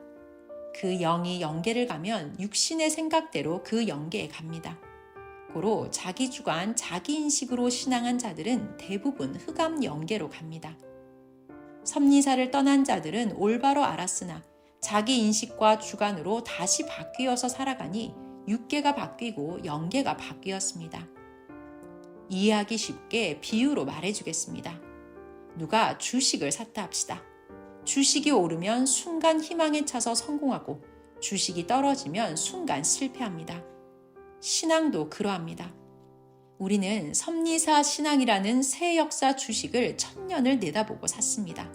그 영이 영계를 가면 육신의 생각대로 그 영계에 갑니다. 고로 자기 주관, 자기 인식으로 신앙한 자들은 대부분 흑암 영계로 갑니다. 섭리사를 떠난 자들은 올바로 알았으나 자기 인식과 주관으로 다시 바뀌어서 살아가니 육계가 바뀌고 영계가 바뀌었습니다. 이해하기 쉽게 비유로 말해주겠습니다. 누가 주식을 샀다 합시다. 주식이 오르면 순간 희망에 차서 성공하고 주식이 떨어지면 순간 실패합니다. 신앙도 그러합니다. 우리는 섭리사 신앙이라는 새 역사 주식을 1000년을 내다보고 샀습니다.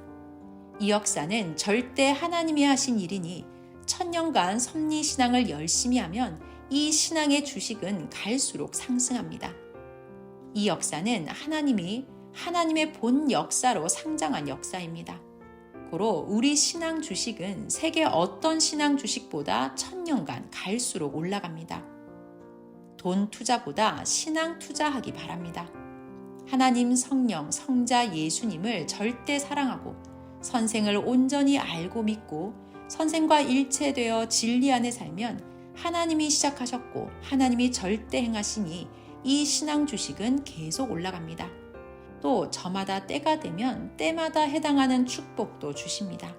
이 역사는 절대 하나님이 하신 일이니 1000년간 섭리 신앙을 열심히 하면 이 신앙의 주식은 갈수록 상승합니다. 이 역사는 하나님이 하나님의 본 역사로 상장한 역사입니다. 고로 우리 신앙 주식은 세계 어떤 신앙 주식보다 1000년간 갈수록 올라갑니다. 돈 투자보다 신앙 투자하기 바랍니다. 하나님, 성령, 성자 예수님을 절대 사랑하고 선생을 온전히 알고 믿고 선생과 일체되어 진리 안에 살면 하나님이 시작하셨고 하나님이 절대 행하시니 이 신앙 주식은 계속 올라갑니다. 또 저마다 때가 되면 때마다 해당하는 축복도 주십니다.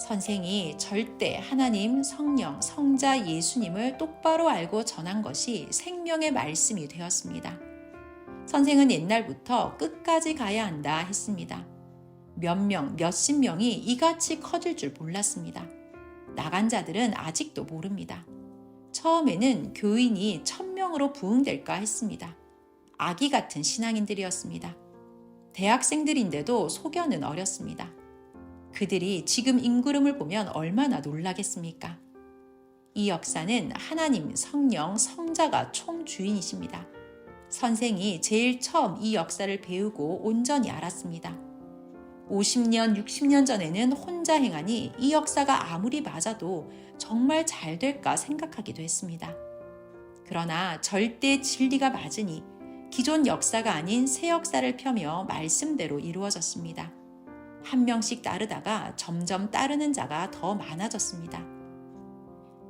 선생이 절대 하나님, 성령, 성자 예수님을 똑바로 알고 전한 것이 생명의 말씀이 되었습니다. 선생은 옛날부터 끝까지 가야 한다 했습니다. 몇 명, 몇십 명이 이같이 커질 줄 몰랐습니다. 나간 자들은 아직도 모릅니다. 처음에는 교인이 1000명으로 부흥될까 했습니다. 아기 같은 신앙인들이었습니다. 대학생들인데도 소견은 어렸습니다. 그들이 지금 인구름을 보면 얼마나 놀라겠습니까? 이 역사는 하나님, 성령, 성자가 총주인이십니다. 선생이 제일 처음 이 역사를 배우고 온전히 알았습니다. 50년, 60년 전에는 혼자 행하니 이 역사가 아무리 맞아도 정말 잘 될까 생각하기도 했습니다. 그러나 절대 진리가 맞으니 기존 역사가 아닌 새 역사를 펴며 말씀대로 이루어졌습니다. 한 명씩 따르다가 점점 따르는 자가 더 많아졌습니다.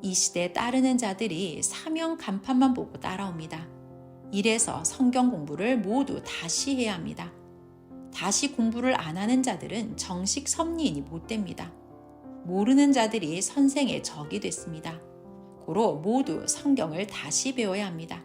이 시대 따르는 자들이 사명 간판만 보고 따라옵니다. 이래서 성경 공부를 모두 다시 해야 합니다. 다시 공부를 안 하는 자들은 정식 섭리인이 못 됩니다. 모르는 자들이 선생의 적이 됐습니다. 고로 모두 성경을 다시 배워야 합니다.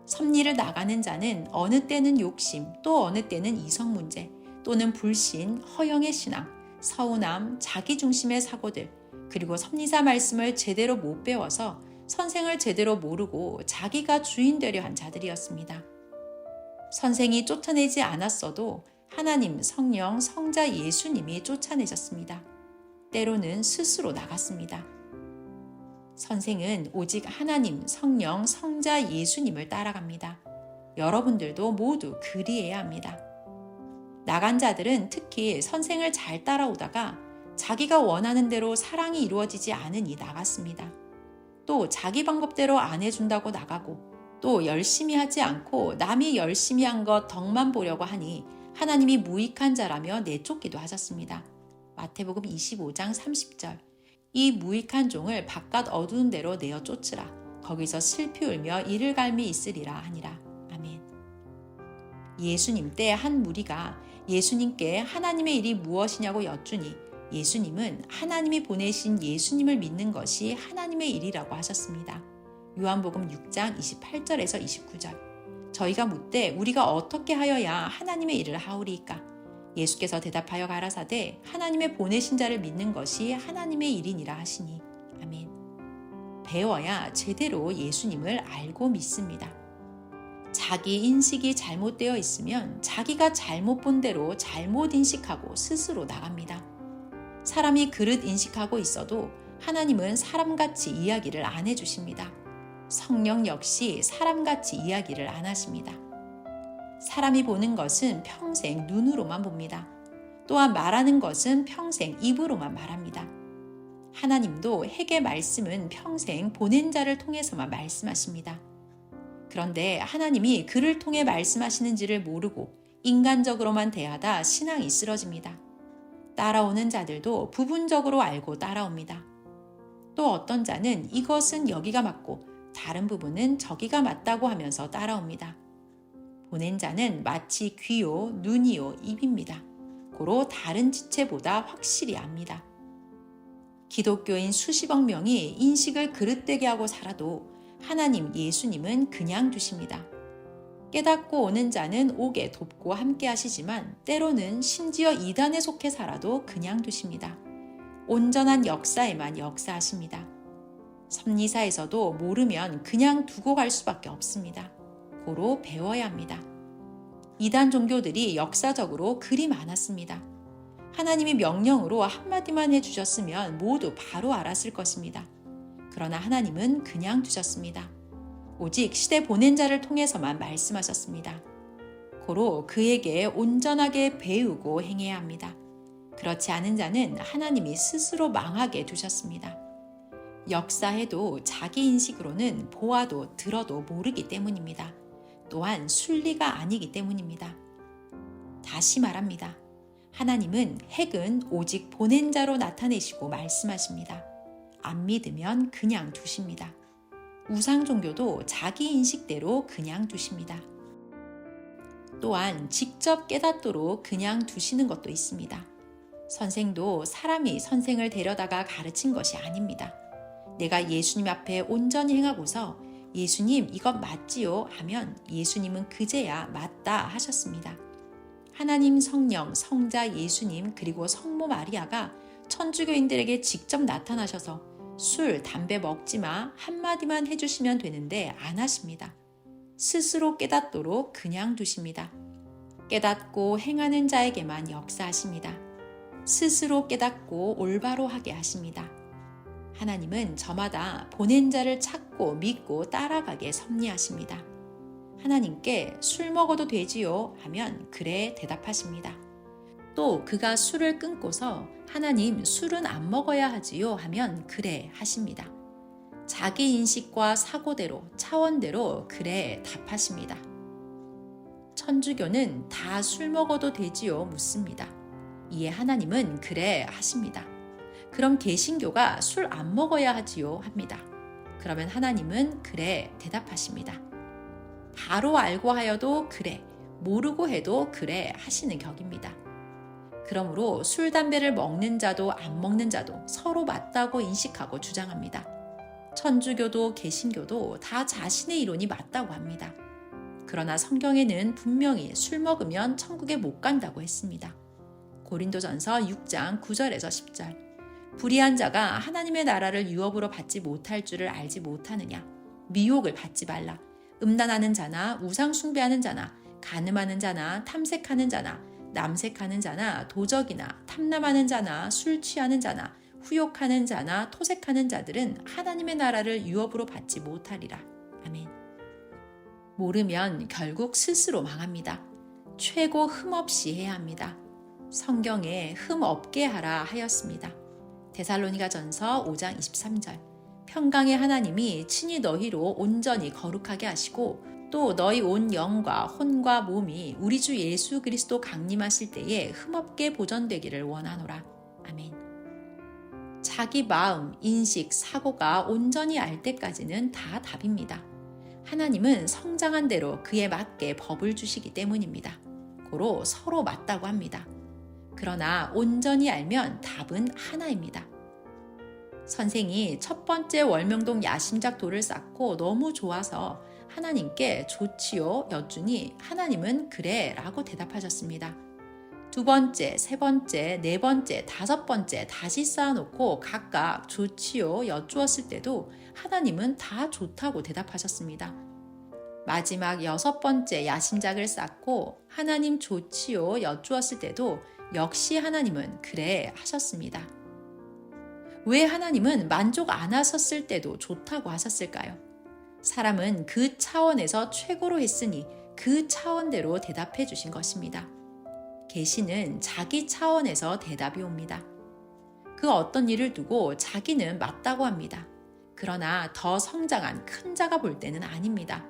섭리를 나가는 자는 어느 때는 욕심, 또 어느 때는 이성 문제, 또는 불신, 허영의 신앙, 서운함, 자기중심의 사고들, 그리고 섭리사 말씀을 제대로 못 배워서 선생을 제대로 모르고 자기가 주인 되려 한 자들이었습니다. 선생이 쫓아내지 않았어도 하나님, 성령, 성자 예수님이 쫓아내셨습니다. 때로는 스스로 나갔습니다. 선생은 오직 하나님, 성령, 성자 예수님을 따라갑니다. 여러분들도 모두 그리해야 합니다. 나간 자들은 특히 선생을 잘 따라오다가 자기가 원하는 대로 사랑이 이루어지지 않으니 나갔습니다. 또 자기 방법대로 안 해준다고 나가고, 또 열심히 하지 않고 남이 열심히 한 것 덕만 보려고 하니 하나님이 무익한 자라며 내쫓기도 하셨습니다. 마태복음 25장 30절. 이 무익한 종을 바깥 어두운 데로 내어 쫓으라. 거기서 슬피 울며 이를 갈미 있으리라 하니라. 아멘. 예수님 때 한 무리가 예수님께 하나님의 일이 무엇이냐고 여쭈니 예수님은 하나님이 보내신 예수님을 믿는 것이 하나님의 일이라고 하셨습니다. 요한복음 6장 28절에서 29절. 저희가 묻되 우리가 어떻게 하여야 하나님의 일을 하오리이까? 예수께서 대답하여 가라사대 하나님의 보내신 자를 믿는 것이 하나님의 일이니라 하시니. 아멘. 배워야 제대로 예수님을 알고 믿습니다. 자기 인식이 잘못되어 있으면 자기가 잘못 본 대로 잘못 인식하고 스스로 나갑니다. 사람이 그릇 인식하고 있어도 하나님은 사람같이 이야기를 안 해주십니다. 성령 역시 사람같이 이야기를 안 하십니다. 사람이 보는 것은 평생 눈으로만 봅니다. 또한 말하는 것은 평생 입으로만 말합니다. 하나님도 핵의 말씀은 평생 보낸 자를 통해서만 말씀하십니다. 그런데 하나님이 그를 통해 말씀하시는지를 모르고 인간적으로만 대하다 신앙이 쓰러집니다. 따라오는 자들도 부분적으로 알고 따라옵니다. 또 어떤 자는 이것은 여기가 맞고 다른 부분은 저기가 맞다고 하면서 따라옵니다. 보낸 자는 마치 귀요, 눈이요, 입입니다. 고로 다른 지체보다 확실히 압니다. 기독교인 수십억 명이 인식을 그릇되게 하고 살아도 하나님, 예수님은 그냥 두십니다. 깨닫고 오는 자는 오게 돕고 함께 하시지만 때로는 심지어 이단에 속해 살아도 그냥 두십니다. 온전한 역사에만 역사하십니다. 섭리사에서도 모르면 그냥 두고 갈 수밖에 없습니다. 고로 배워야 합니다. 이단 종교들이 역사적으로 그리 많았습니다. 하나님이 명령으로 한마디만 해주셨으면 모두 바로 알았을 것입니다. 그러나 하나님은 그냥 두셨습니다. 오직 시대 보낸 자를 통해서만 말씀하셨습니다. 고로 그에게 온전하게 배우고 행해야 합니다. 그렇지 않은 자는 하나님이 스스로 망하게 두셨습니다. 역사해도 자기 인식으로는 보아도 들어도 모르기 때문입니다. 또한 순리가 아니기 때문입니다. 다시 말합니다. 하나님은 핵은 오직 보낸 자로 나타내시고 말씀하십니다. 안 믿으면 그냥 두십니다. 우상 종교도 자기 인식대로 그냥 두십니다. 또한 직접 깨닫도록 그냥 두시는 것도 있습니다. 선생도 사람이 선생을 데려다가 가르친 것이 아닙니다. 내가 예수님 앞에 온전히 행하고서 예수님 이것 맞지요 하면 예수님은 그제야 맞다 하셨습니다. 하나님, 성령, 성자 예수님 그리고 성모 마리아가 천주교인들에게 직접 나타나셔서 술, 담배 먹지 마 한마디만 해주시면 되는데 안 하십니다. 스스로 깨닫도록 그냥 두십니다. 깨닫고 행하는 자에게만 역사하십니다. 스스로 깨닫고 올바로 하게 하십니다. 하나님은 저마다 보낸 자를 찾고 믿고 따라가게 섭리하십니다. 하나님께 술 먹어도 되지요 하면 그래 대답하십니다. 또 그가 술을 끊고서 하나님 술은 안 먹어야 하지요 하면 그래 하십니다. 자기 인식과 사고대로 차원대로 그래 답하십니다. 천주교는 다 술 먹어도 되지요 묻습니다. 이에 하나님은 그래 하십니다. 그럼 개신교가 술 안 먹어야 하지요 합니다. 그러면 하나님은 그래 대답하십니다. 바로 알고 하여도 그래, 모르고 해도 그래 하시는 격입니다. 그러므로 술, 담배를 먹는 자도 안 먹는 자도 서로 맞다고 인식하고 주장합니다. 천주교도 개신교도 다 자신의 이론이 맞다고 합니다. 그러나 성경에는 분명히 술 먹으면 천국에 못 간다고 했습니다. 고린도전서 6장 9절에서 10절. 불의한 자가 하나님의 나라를 유업으로 받지 못할 줄을 알지 못하느냐. 미혹을 받지 말라. 음란하는 자나 우상 숭배하는 자나 간음하는 자나 탐색하는 자나 남색하는 자나 도적이나 탐남하는 자나 술 취하는 자나 후욕하는 자나 토색하는 자들은 하나님의 나라를 유업으로 받지 못하리라. 아멘. 모르면 결국 스스로 망합니다. 최고 흠없이 해야 합니다. 성경에 흠 없게 하라 하였습니다. 데살로니가전서 5장 23절. 평강의 하나님이 친히 너희로 온전히 거룩하게 하시고 또 너희 온 영과 혼과 몸이 우리 주 예수 그리스도 강림하실 때에 흠없게 보존되기를 원하노라. 아멘. 자기 마음, 인식, 사고가 온전히 알 때까지는 다 답입니다. 하나님은 성장한 대로 그에 맞게 법을 주시기 때문입니다. 고로 서로 맞다고 합니다. 그러나 온전히 알면 답은 하나입니다. 선생이 첫 번째 월명동 야심작 돌을 쌓고 너무 좋아서 하나님께 좋지요 여쭈니 하나님은 그래 라고 대답하셨습니다. 두 번째, 세 번째, 네 번째, 다섯 번째 다시 쌓아놓고 각각 좋지요 여쭈었을 때도 하나님은 다 좋다고 대답하셨습니다. 마지막 여섯 번째 야심작을 쌓고 하나님 좋지요 여쭈었을 때도 역시 하나님은 그래 하셨습니다. 왜 하나님은 만족 안 하셨을 때도 좋다고 하셨을까요? 사람은 그 차원에서 최고로 했으니 그 차원대로 대답해 주신 것입니다. 계시는 자기 차원에서 대답이 옵니다. 그 어떤 일을 두고 자기는 맞다고 합니다. 그러나 더 성장한 큰 자가 볼 때는 아닙니다.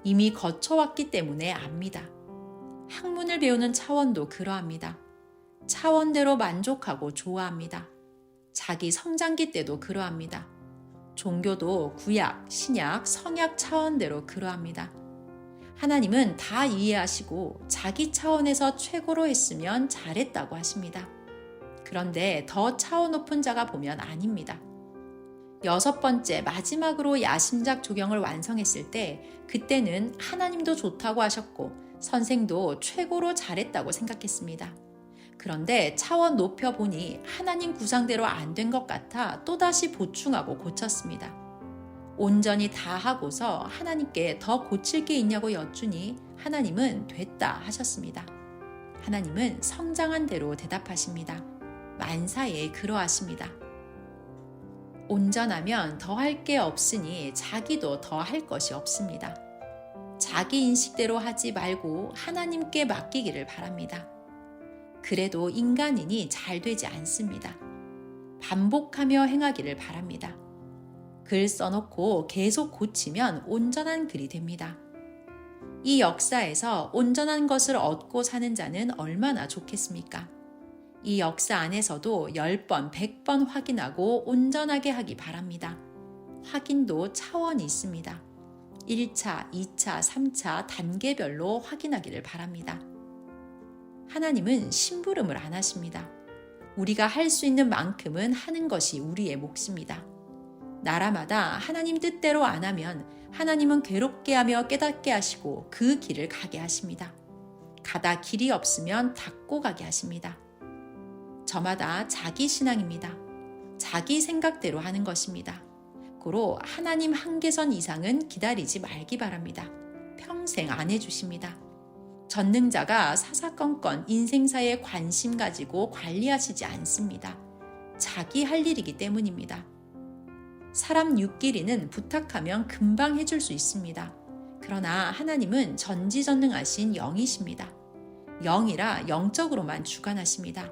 이미 거쳐왔기 때문에 압니다. 학문을 배우는 차원도 그러합니다. 차원대로 만족하고 좋아합니다. 자기 성장기 때도 그러합니다. 종교도 구약, 신약, 성약 차원대로 그러합니다. 하나님은 다 이해하시고 자기 차원에서 최고로 했으면 잘했다고 하십니다. 그런데 더 차원 높은 자가 보면 아닙니다. 여섯 번째 마지막으로 야심작 조경을 완성했을 때 그때는 하나님도 좋다고 하셨고 선생도 최고로 잘했다고 생각했습니다. 그런데 차원 높여보니 하나님 구상대로 안 된 것 같아 또다시 보충하고 고쳤습니다. 온전히 다 하고서 하나님께 더 고칠 게 있냐고 여쭈니 하나님은 됐다 하셨습니다. 하나님은 성장한 대로 대답하십니다. 만사에 그러하십니다. 온전하면 더 할 게 없으니 자기도 더 할 것이 없습니다. 자기 인식대로 하지 말고 하나님께 맡기기를 바랍니다. 그래도 인간이니 잘 되지 않습니다. 반복하며 행하기를 바랍니다. 글 써놓고 계속 고치면 온전한 글이 됩니다. 이 역사에서 온전한 것을 얻고 사는 자는 얼마나 좋겠습니까? 이 역사 안에서도 10번, 100번 확인하고 온전하게 하기 바랍니다. 확인도 차원이 있습니다. 1차, 2차, 3차 단계별로 확인하기를 바랍니다. 하나님은 심부름을 안 하십니다. 우리가 할 수 있는 만큼은 하는 것이 우리의 몫입니다. 나라마다 하나님 뜻대로 안 하면 하나님은 괴롭게 하며 깨닫게 하시고 그 길을 가게 하십니다. 가다 길이 없으면 닫고 가게 하십니다. 저마다 자기 신앙입니다. 자기 생각대로 하는 것입니다. 고로 하나님 한계선 이상은 기다리지 말기 바랍니다. 평생 안 해주십니다. 전능자가 사사건건 인생사에 관심 가지고 관리하시지 않습니다. 자기 할 일이기 때문입니다. 사람 육길이는 부탁하면 금방 해줄 수 있습니다. 그러나 하나님은 전지전능하신 영이십니다. 영이라 영적으로만 주관하십니다.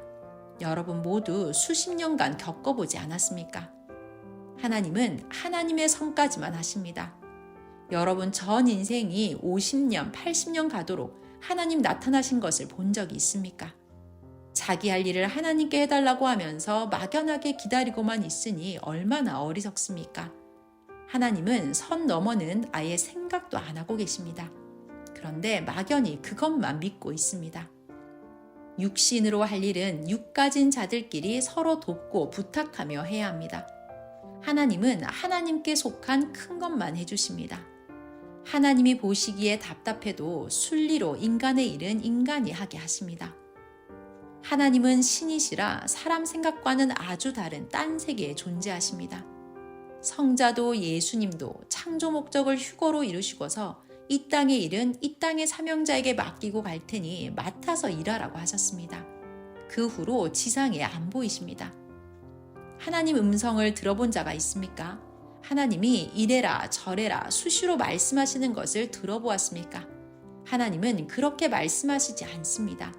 여러분 모두 수십 년간 겪어보지 않았습니까? 하나님은 하나님의 성까지만 하십니다. 여러분 전 인생이 50년, 80년 가도록 하나님 나타나신 것을 본 적이 있습니까? 자기 할 일을 하나님께 해달라고 하면서 막연하게 기다리고만 있으니 얼마나 어리석습니까? 하나님은 선 너머는 아예 생각도 안 하고 계십니다. 그런데 막연히 그것만 믿고 있습니다. 육신으로 할 일은 육 가진 자들끼리 서로 돕고 부탁하며 해야 합니다. 하나님은 하나님께 속한 큰 것만 해주십니다. 하나님이 보시기에 답답해도 순리로 인간의 일은 인간이 하게 하십니다. 하나님은 신이시라 사람 생각과는 아주 다른 딴 세계에 존재하십니다. 성자도 예수님도 창조 목적을 휴거로 이루시고서 이 땅의 일은 이 땅의 사명자에게 맡기고 갈 테니 맡아서 일하라고 하셨습니다. 그 후로 지상에 안 보이십니다. 하나님 음성을 들어본 자가 있습니까? 하나님이 이래라 저래라 수시로 말씀하시는 것을 들어보았습니까? 하나님은 그렇게 말씀하시지 않습니다.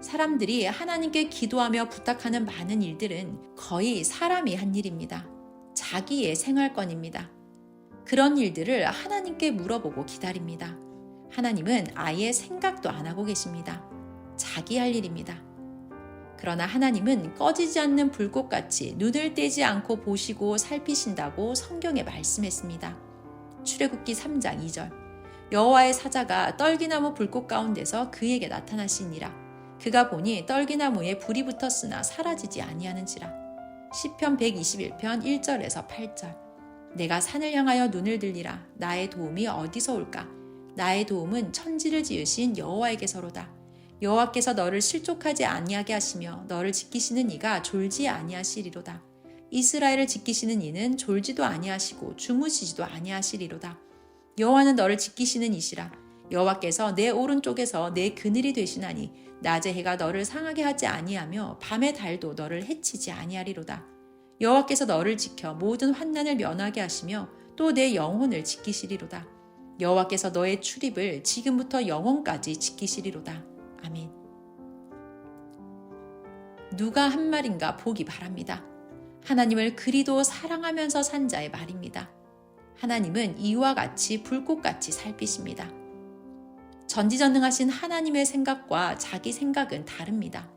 사람들이 하나님께 기도하며 부탁하는 많은 일들은 거의 사람이 한 일입니다. 자기의 생활권입니다. 그런 일들을 하나님께 물어보고 기다립니다. 하나님은 아예 생각도 안 하고 계십니다. 자기 할 일입니다. 그러나 하나님은 꺼지지 않는 불꽃같이 눈을 떼지 않고 보시고 살피신다고 성경에 말씀했습니다. 출애굽기 3장 2절 여호와의 사자가 떨기나무 불꽃 가운데서 그에게 나타나시니라. 그가 보니 떨기나무에 불이 붙었으나 사라지지 아니하는지라. 시편 121편 1절에서 8절 내가 산을 향하여 눈을 들리라. 나의 도움이 어디서 올까? 나의 도움은 천지를 지으신 여호와에게서로다. 여호와께서 너를 실족하지 아니하게 하시며 너를 지키시는 이가 졸지 아니하시리로다. 이스라엘을 지키시는 이는 졸지도 아니하시고 주무시지도 아니하시리로다. 여호와는 너를 지키시는 이시라. 여호와께서 내 오른쪽에서 내 그늘이 되시나니 낮의 해가 너를 상하게 하지 아니하며 밤의 달도 너를 해치지 아니하리로다. 여호와께서 너를 지켜 모든 환난을 면하게 하시며 또 내 영혼을 지키시리로다. 여호와께서 너의 출입을 지금부터 영원까지 지키시리로다. 아멘. 누가 한 말인가 보기 바랍니다. 하나님을 그리도 사랑하면서 산 자의 말입니다. 하나님은 이와 같이 불꽃같이 살피십니다. 전지전능하신 하나님의 생각과 자기 생각은 다릅니다.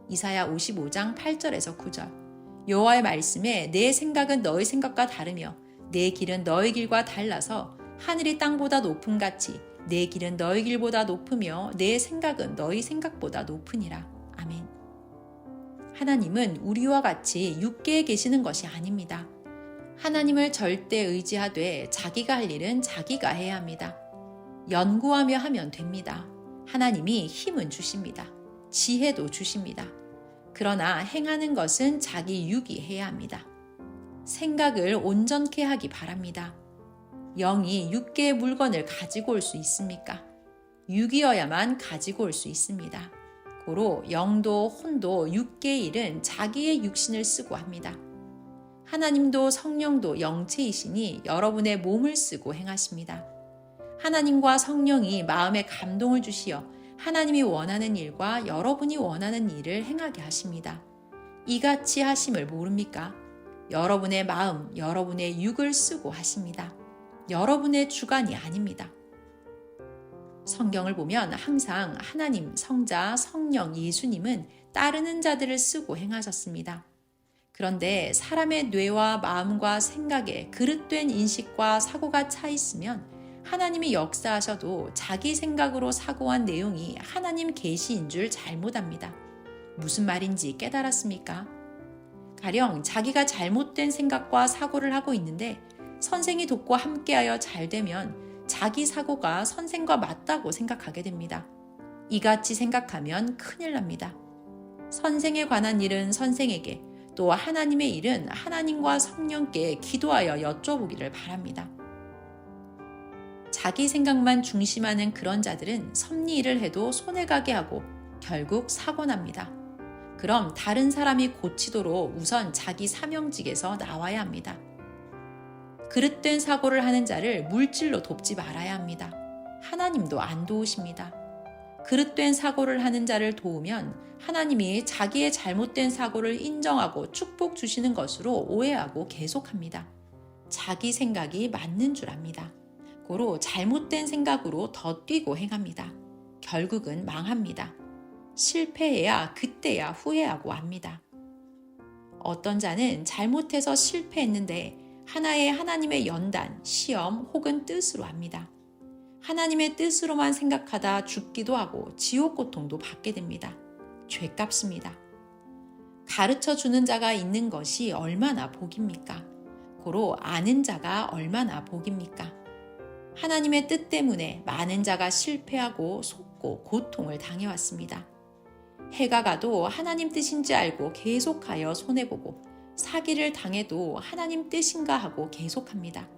이사야 55장 8절에서 9절 여호와의 말씀에 내 생각은 너의 생각과 다르며 내 길은 너의 길과 달라서 하늘이 땅보다 높음같이 내 길은 너희 길보다 높으며 내 생각은 너희 생각보다 높으니라. 아멘. 하나님은 우리와 같이 육계에 계시는 것이 아닙니다. 하나님을 절대 의지하되 자기가 할 일은 자기가 해야 합니다. 연구하며 하면 됩니다. 하나님이 힘은 주십니다. 지혜도 주십니다. 그러나 행하는 것은 자기 육이 해야 합니다. 생각을 온전케 하기 바랍니다. 영이 육계의 물건을 가지고 올 수 있습니까? 육이어야만 가지고 올 수 있습니다. 고로 영도 혼도 육계의 일은 자기의 육신을 쓰고 합니다. 하나님도 성령도 영체이시니 여러분의 몸을 쓰고 행하십니다. 하나님과 성령이 마음에 감동을 주시어 하나님이 원하는 일과 여러분이 원하는 일을 행하게 하십니다. 이같이 하심을 모릅니까? 여러분의 마음, 여러분의 육을 쓰고 하십니다. 여러분의 주관이 아닙니다. 성경을 보면 항상 하나님, 성자, 성령, 예수님은 따르는 자들을 쓰고 행하셨습니다. 그런데 사람의 뇌와 마음과 생각에 그릇된 인식과 사고가 차 있으면 하나님이 역사하셔도 자기 생각으로 사고한 내용이 하나님 계시인 줄 잘못합니다. 무슨 말인지 깨달았습니까? 가령 자기가 잘못된 생각과 사고를 하고 있는데 선생이 돕고 함께하여 잘 되면 자기 사고가 선생과 맞다고 생각하게 됩니다. 이같이 생각하면 큰일 납니다. 선생에 관한 일은 선생에게, 또 하나님의 일은 하나님과 성령께 기도하여 여쭤보기를 바랍니다. 자기 생각만 중심하는 그런 자들은 섭리 일을 해도 손해가게 하고 결국 사고납니다. 그럼 다른 사람이 고치도록 우선 자기 사명직에서 나와야 합니다. 그릇된 사고를 하는 자를 물질로 돕지 말아야 합니다. 하나님도 안 도우십니다. 그릇된 사고를 하는 자를 도우면 하나님이 자기의 잘못된 사고를 인정하고 축복 주시는 것으로 오해하고 계속합니다. 자기 생각이 맞는 줄 압니다. 고로 잘못된 생각으로 더 뛰고 행합니다. 결국은 망합니다. 실패해야 그때야 후회하고 합니다. 어떤 자는 잘못해서 실패했는데 하나의 하나님의 연단, 시험 혹은 뜻으로 합니다. 하나님의 뜻으로만 생각하다 죽기도 하고 지옥 고통도 받게 됩니다. 죄값입니다. 가르쳐 주는 자가 있는 것이 얼마나 복입니까? 고로 아는 자가 얼마나 복입니까? 하나님의 뜻 때문에 많은 자가 실패하고 속고 고통을 당해왔습니다. 해가 가도 하나님 뜻인지 알고 계속하여 손해보고 사기를 당해도 하나님 뜻인가 하고 계속합니다.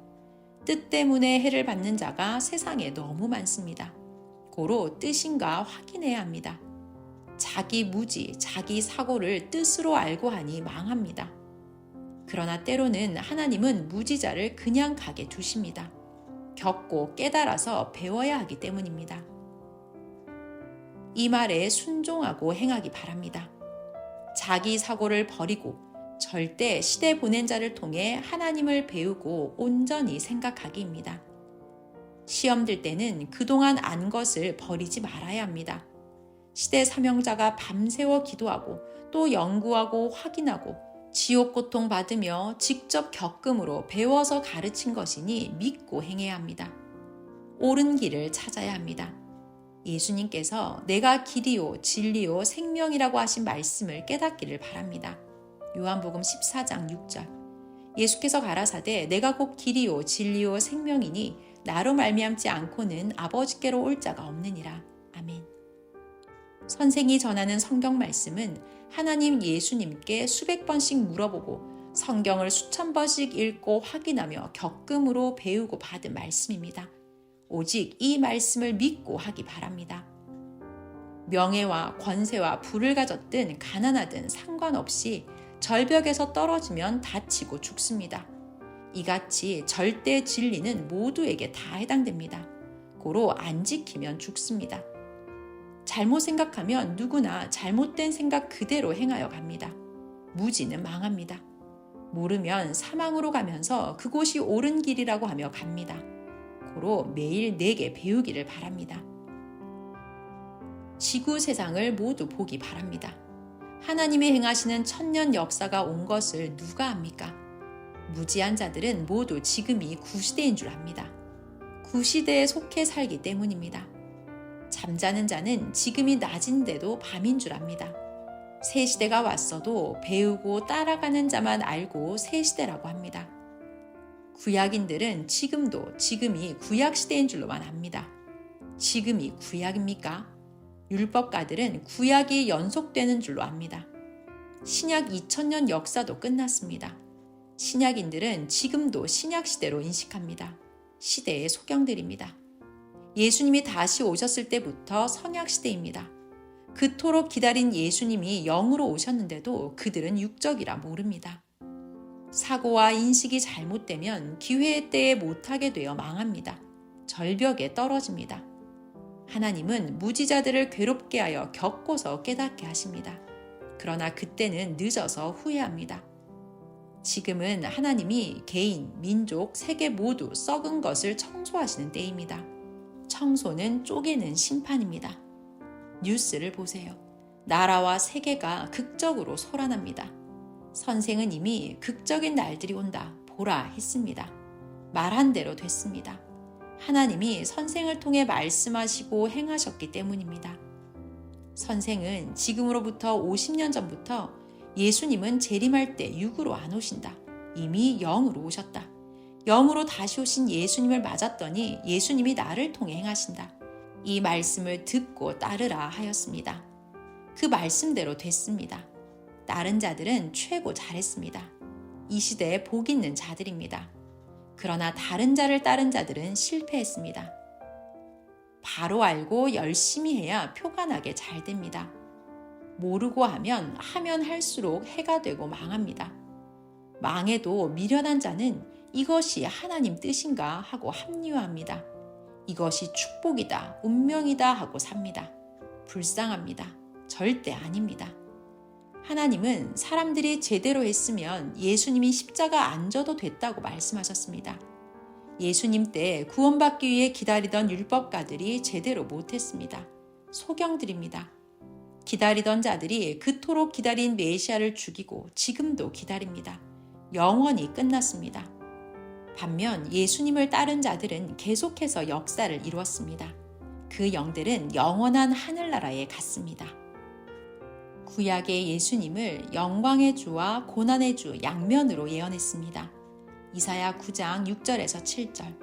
뜻 때문에 해를 받는 자가 세상에 너무 많습니다. 고로 뜻인가 확인해야 합니다. 자기 무지, 자기 사고를 뜻으로 알고 하니 망합니다. 그러나 때로는 하나님은 무지자를 그냥 가게 두십니다. 겪고 깨달아서 배워야 하기 때문입니다. 이 말에 순종하고 행하기 바랍니다. 자기 사고를 버리고 절대 시대 보낸 자를 통해 하나님을 배우고 온전히 생각하기입니다. 시험 들 때는 그동안 안 것을 버리지 말아야 합니다. 시대 사명자가 밤새워 기도하고 또 연구하고 확인하고 지옥 고통 받으며 직접 겪음으로 배워서 가르친 것이니 믿고 행해야 합니다. 옳은 길을 찾아야 합니다. 예수님께서 내가 길이요 진리요 생명이라고 하신 말씀을 깨닫기를 바랍니다. 요한복음 14장 6절. 예수께서 가라사대 내가 곧 길이요 진리요 생명이니 나로 말미암지 않고는 아버지께로 올 자가 없느니라. 아멘. 선생이 전하는 성경 말씀은 하나님 예수님께 수백 번씩 물어보고 성경을 수천 번씩 읽고 확인하며 겪음으로 배우고 받은 말씀입니다. 오직 이 말씀을 믿고 하기 바랍니다. 명예와 권세와 부를 가졌든 가난하든 상관없이 절벽에서 떨어지면 다치고 죽습니다. 이같이 절대 진리는 모두에게 다 해당됩니다. 고로 안 지키면 죽습니다. 잘못 생각하면 누구나 잘못된 생각 그대로 행하여 갑니다. 무지는 망합니다. 모르면 사망으로 가면서 그곳이 옳은 길이라고 하며 갑니다. 고로 매일 내게 배우기를 바랍니다. 지구 세상을 모두 보기 바랍니다. 하나님이 행하시는 천년 역사가 온 것을 누가 압니까? 무지한 자들은 모두 지금이 구시대인 줄 압니다. 구시대에 속해 살기 때문입니다. 잠자는 자는 지금이 낮인데도 밤인 줄 압니다. 새 시대가 왔어도 배우고 따라가는 자만 알고 새 시대라고 합니다. 구약인들은 지금도 지금이 구약 시대인 줄로만 압니다. 지금이 구약입니까? 율법가들은 구약이 연속되는 줄로 압니다. 신약 2000년 역사도 끝났습니다. 신약인들은 지금도 신약 시대로 인식합니다. 시대의 소경들입니다. 예수님이 다시 오셨을 때부터 선약 시대입니다. 그토록 기다린 예수님이 영으로 오셨는데도 그들은 육적이라 모릅니다. 사고와 인식이 잘못되면 기회의 때에 못하게 되어 망합니다. 절벽에 떨어집니다. 하나님은 무지자들을 괴롭게 하여 겪고서 깨닫게 하십니다. 그러나 그때는 늦어서 후회합니다. 지금은 하나님이 개인, 민족, 세계 모두 썩은 것을 청소하시는 때입니다. 청소는 쪼개는 심판입니다. 뉴스를 보세요. 나라와 세계가 극적으로 소란합니다. 선생은 이미 극적인 날들이 온다 보라 했습니다. 말한 대로 됐습니다. 하나님이 선생을 통해 말씀하시고 행하셨기 때문입니다. 선생은 지금으로부터 50년 전부터 예수님은 재림할 때 육으로 안 오신다. 이미 영으로 오셨다. 영으로 다시 오신 예수님을 맞았더니 예수님이 나를 통해 행하신다. 이 말씀을 듣고 따르라 하였습니다. 그 말씀대로 됐습니다. 따른 자들은 최고 잘했습니다. 이 시대에 복 있는 자들입니다. 그러나 다른 자를 따른 자들은 실패했습니다. 바로 알고 열심히 해야 표가 나게 잘 됩니다. 모르고 하면 할수록 해가 되고 망합니다. 망해도 미련한 자는 이것이 하나님 뜻인가 하고 합리화합니다. 이것이 축복이다, 운명이다 하고 삽니다. 불쌍합니다. 절대 아닙니다. 하나님은 사람들이 제대로 했으면 예수님이 십자가 안 져도 됐다고 말씀하셨습니다. 예수님 때 구원받기 위해 기다리던 율법가들이 제대로 못했습니다. 소경들입니다. 기다리던 자들이 그토록 기다린 메시아를 죽이고 지금도 기다립니다. 영원히 끝났습니다. 반면 예수님을 따른 자들은 계속해서 역사를 이루었습니다. 그 영들은 영원한 하늘나라에 갔습니다. 구약의 예수님을 영광의 주와 고난의 주 양면으로 예언했습니다. 이사야 9장 6절에서 7절.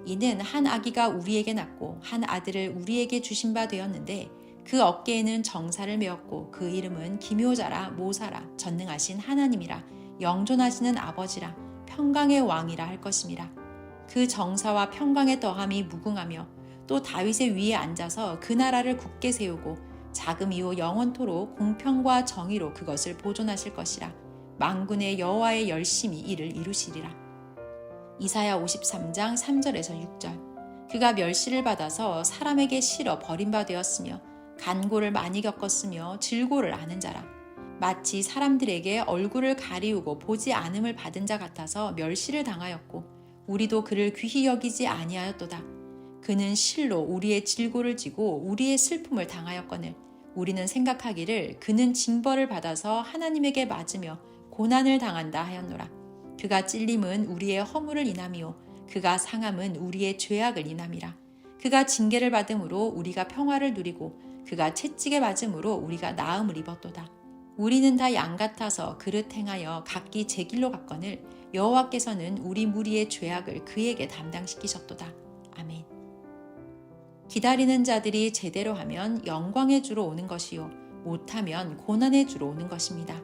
이는 한 아기가 우리에게 낳고 한 아들을 우리에게 주신 바 되었는데 그 어깨에는 정사를 메었고 그 이름은 기묘자라 모사라 전능하신 하나님이라 영존하시는 아버지라 평강의 왕이라 할 것임이라. 그 정사와 평강의 더함이 무궁하며 또 다윗의 위에 앉아서 그 나라를 굳게 세우고 자금 이후 영원토록 공평과 정의로 그것을 보존하실 것이라. 만군의 여호와의 열심히 이를 이루시리라. 이사야 53장 3절에서 6절. 그가 멸시를 받아서 사람에게 실어 버림바 되었으며 간고를 많이 겪었으며 질고를 아는 자라. 마치 사람들에게 얼굴을 가리우고 보지 않음을 받은 자 같아서 멸시를 당하였고 우리도 그를 귀히 여기지 아니하였도다. 그는 실로 우리의 질고를 지고 우리의 슬픔을 당하였거늘 우리는 생각하기를 그는 징벌을 받아서 하나님에게 맞으며 고난을 당한다 하였노라. 그가 찔림은 우리의 허물을 인함이요 그가 상함은 우리의 죄악을 인함이라. 그가 징계를 받음으로 우리가 평화를 누리고 그가 채찍에 맞음으로 우리가 나음을 입었도다. 우리는 다 양 같아서 그릇 행하여 각기 제 길로 갔거늘 여호와께서는 우리 무리의 죄악을 그에게 담당시키셨도다. 아멘. 기다리는 자들이 제대로 하면 영광의 주로 오는 것이요 못하면 고난의 주로 오는 것입니다.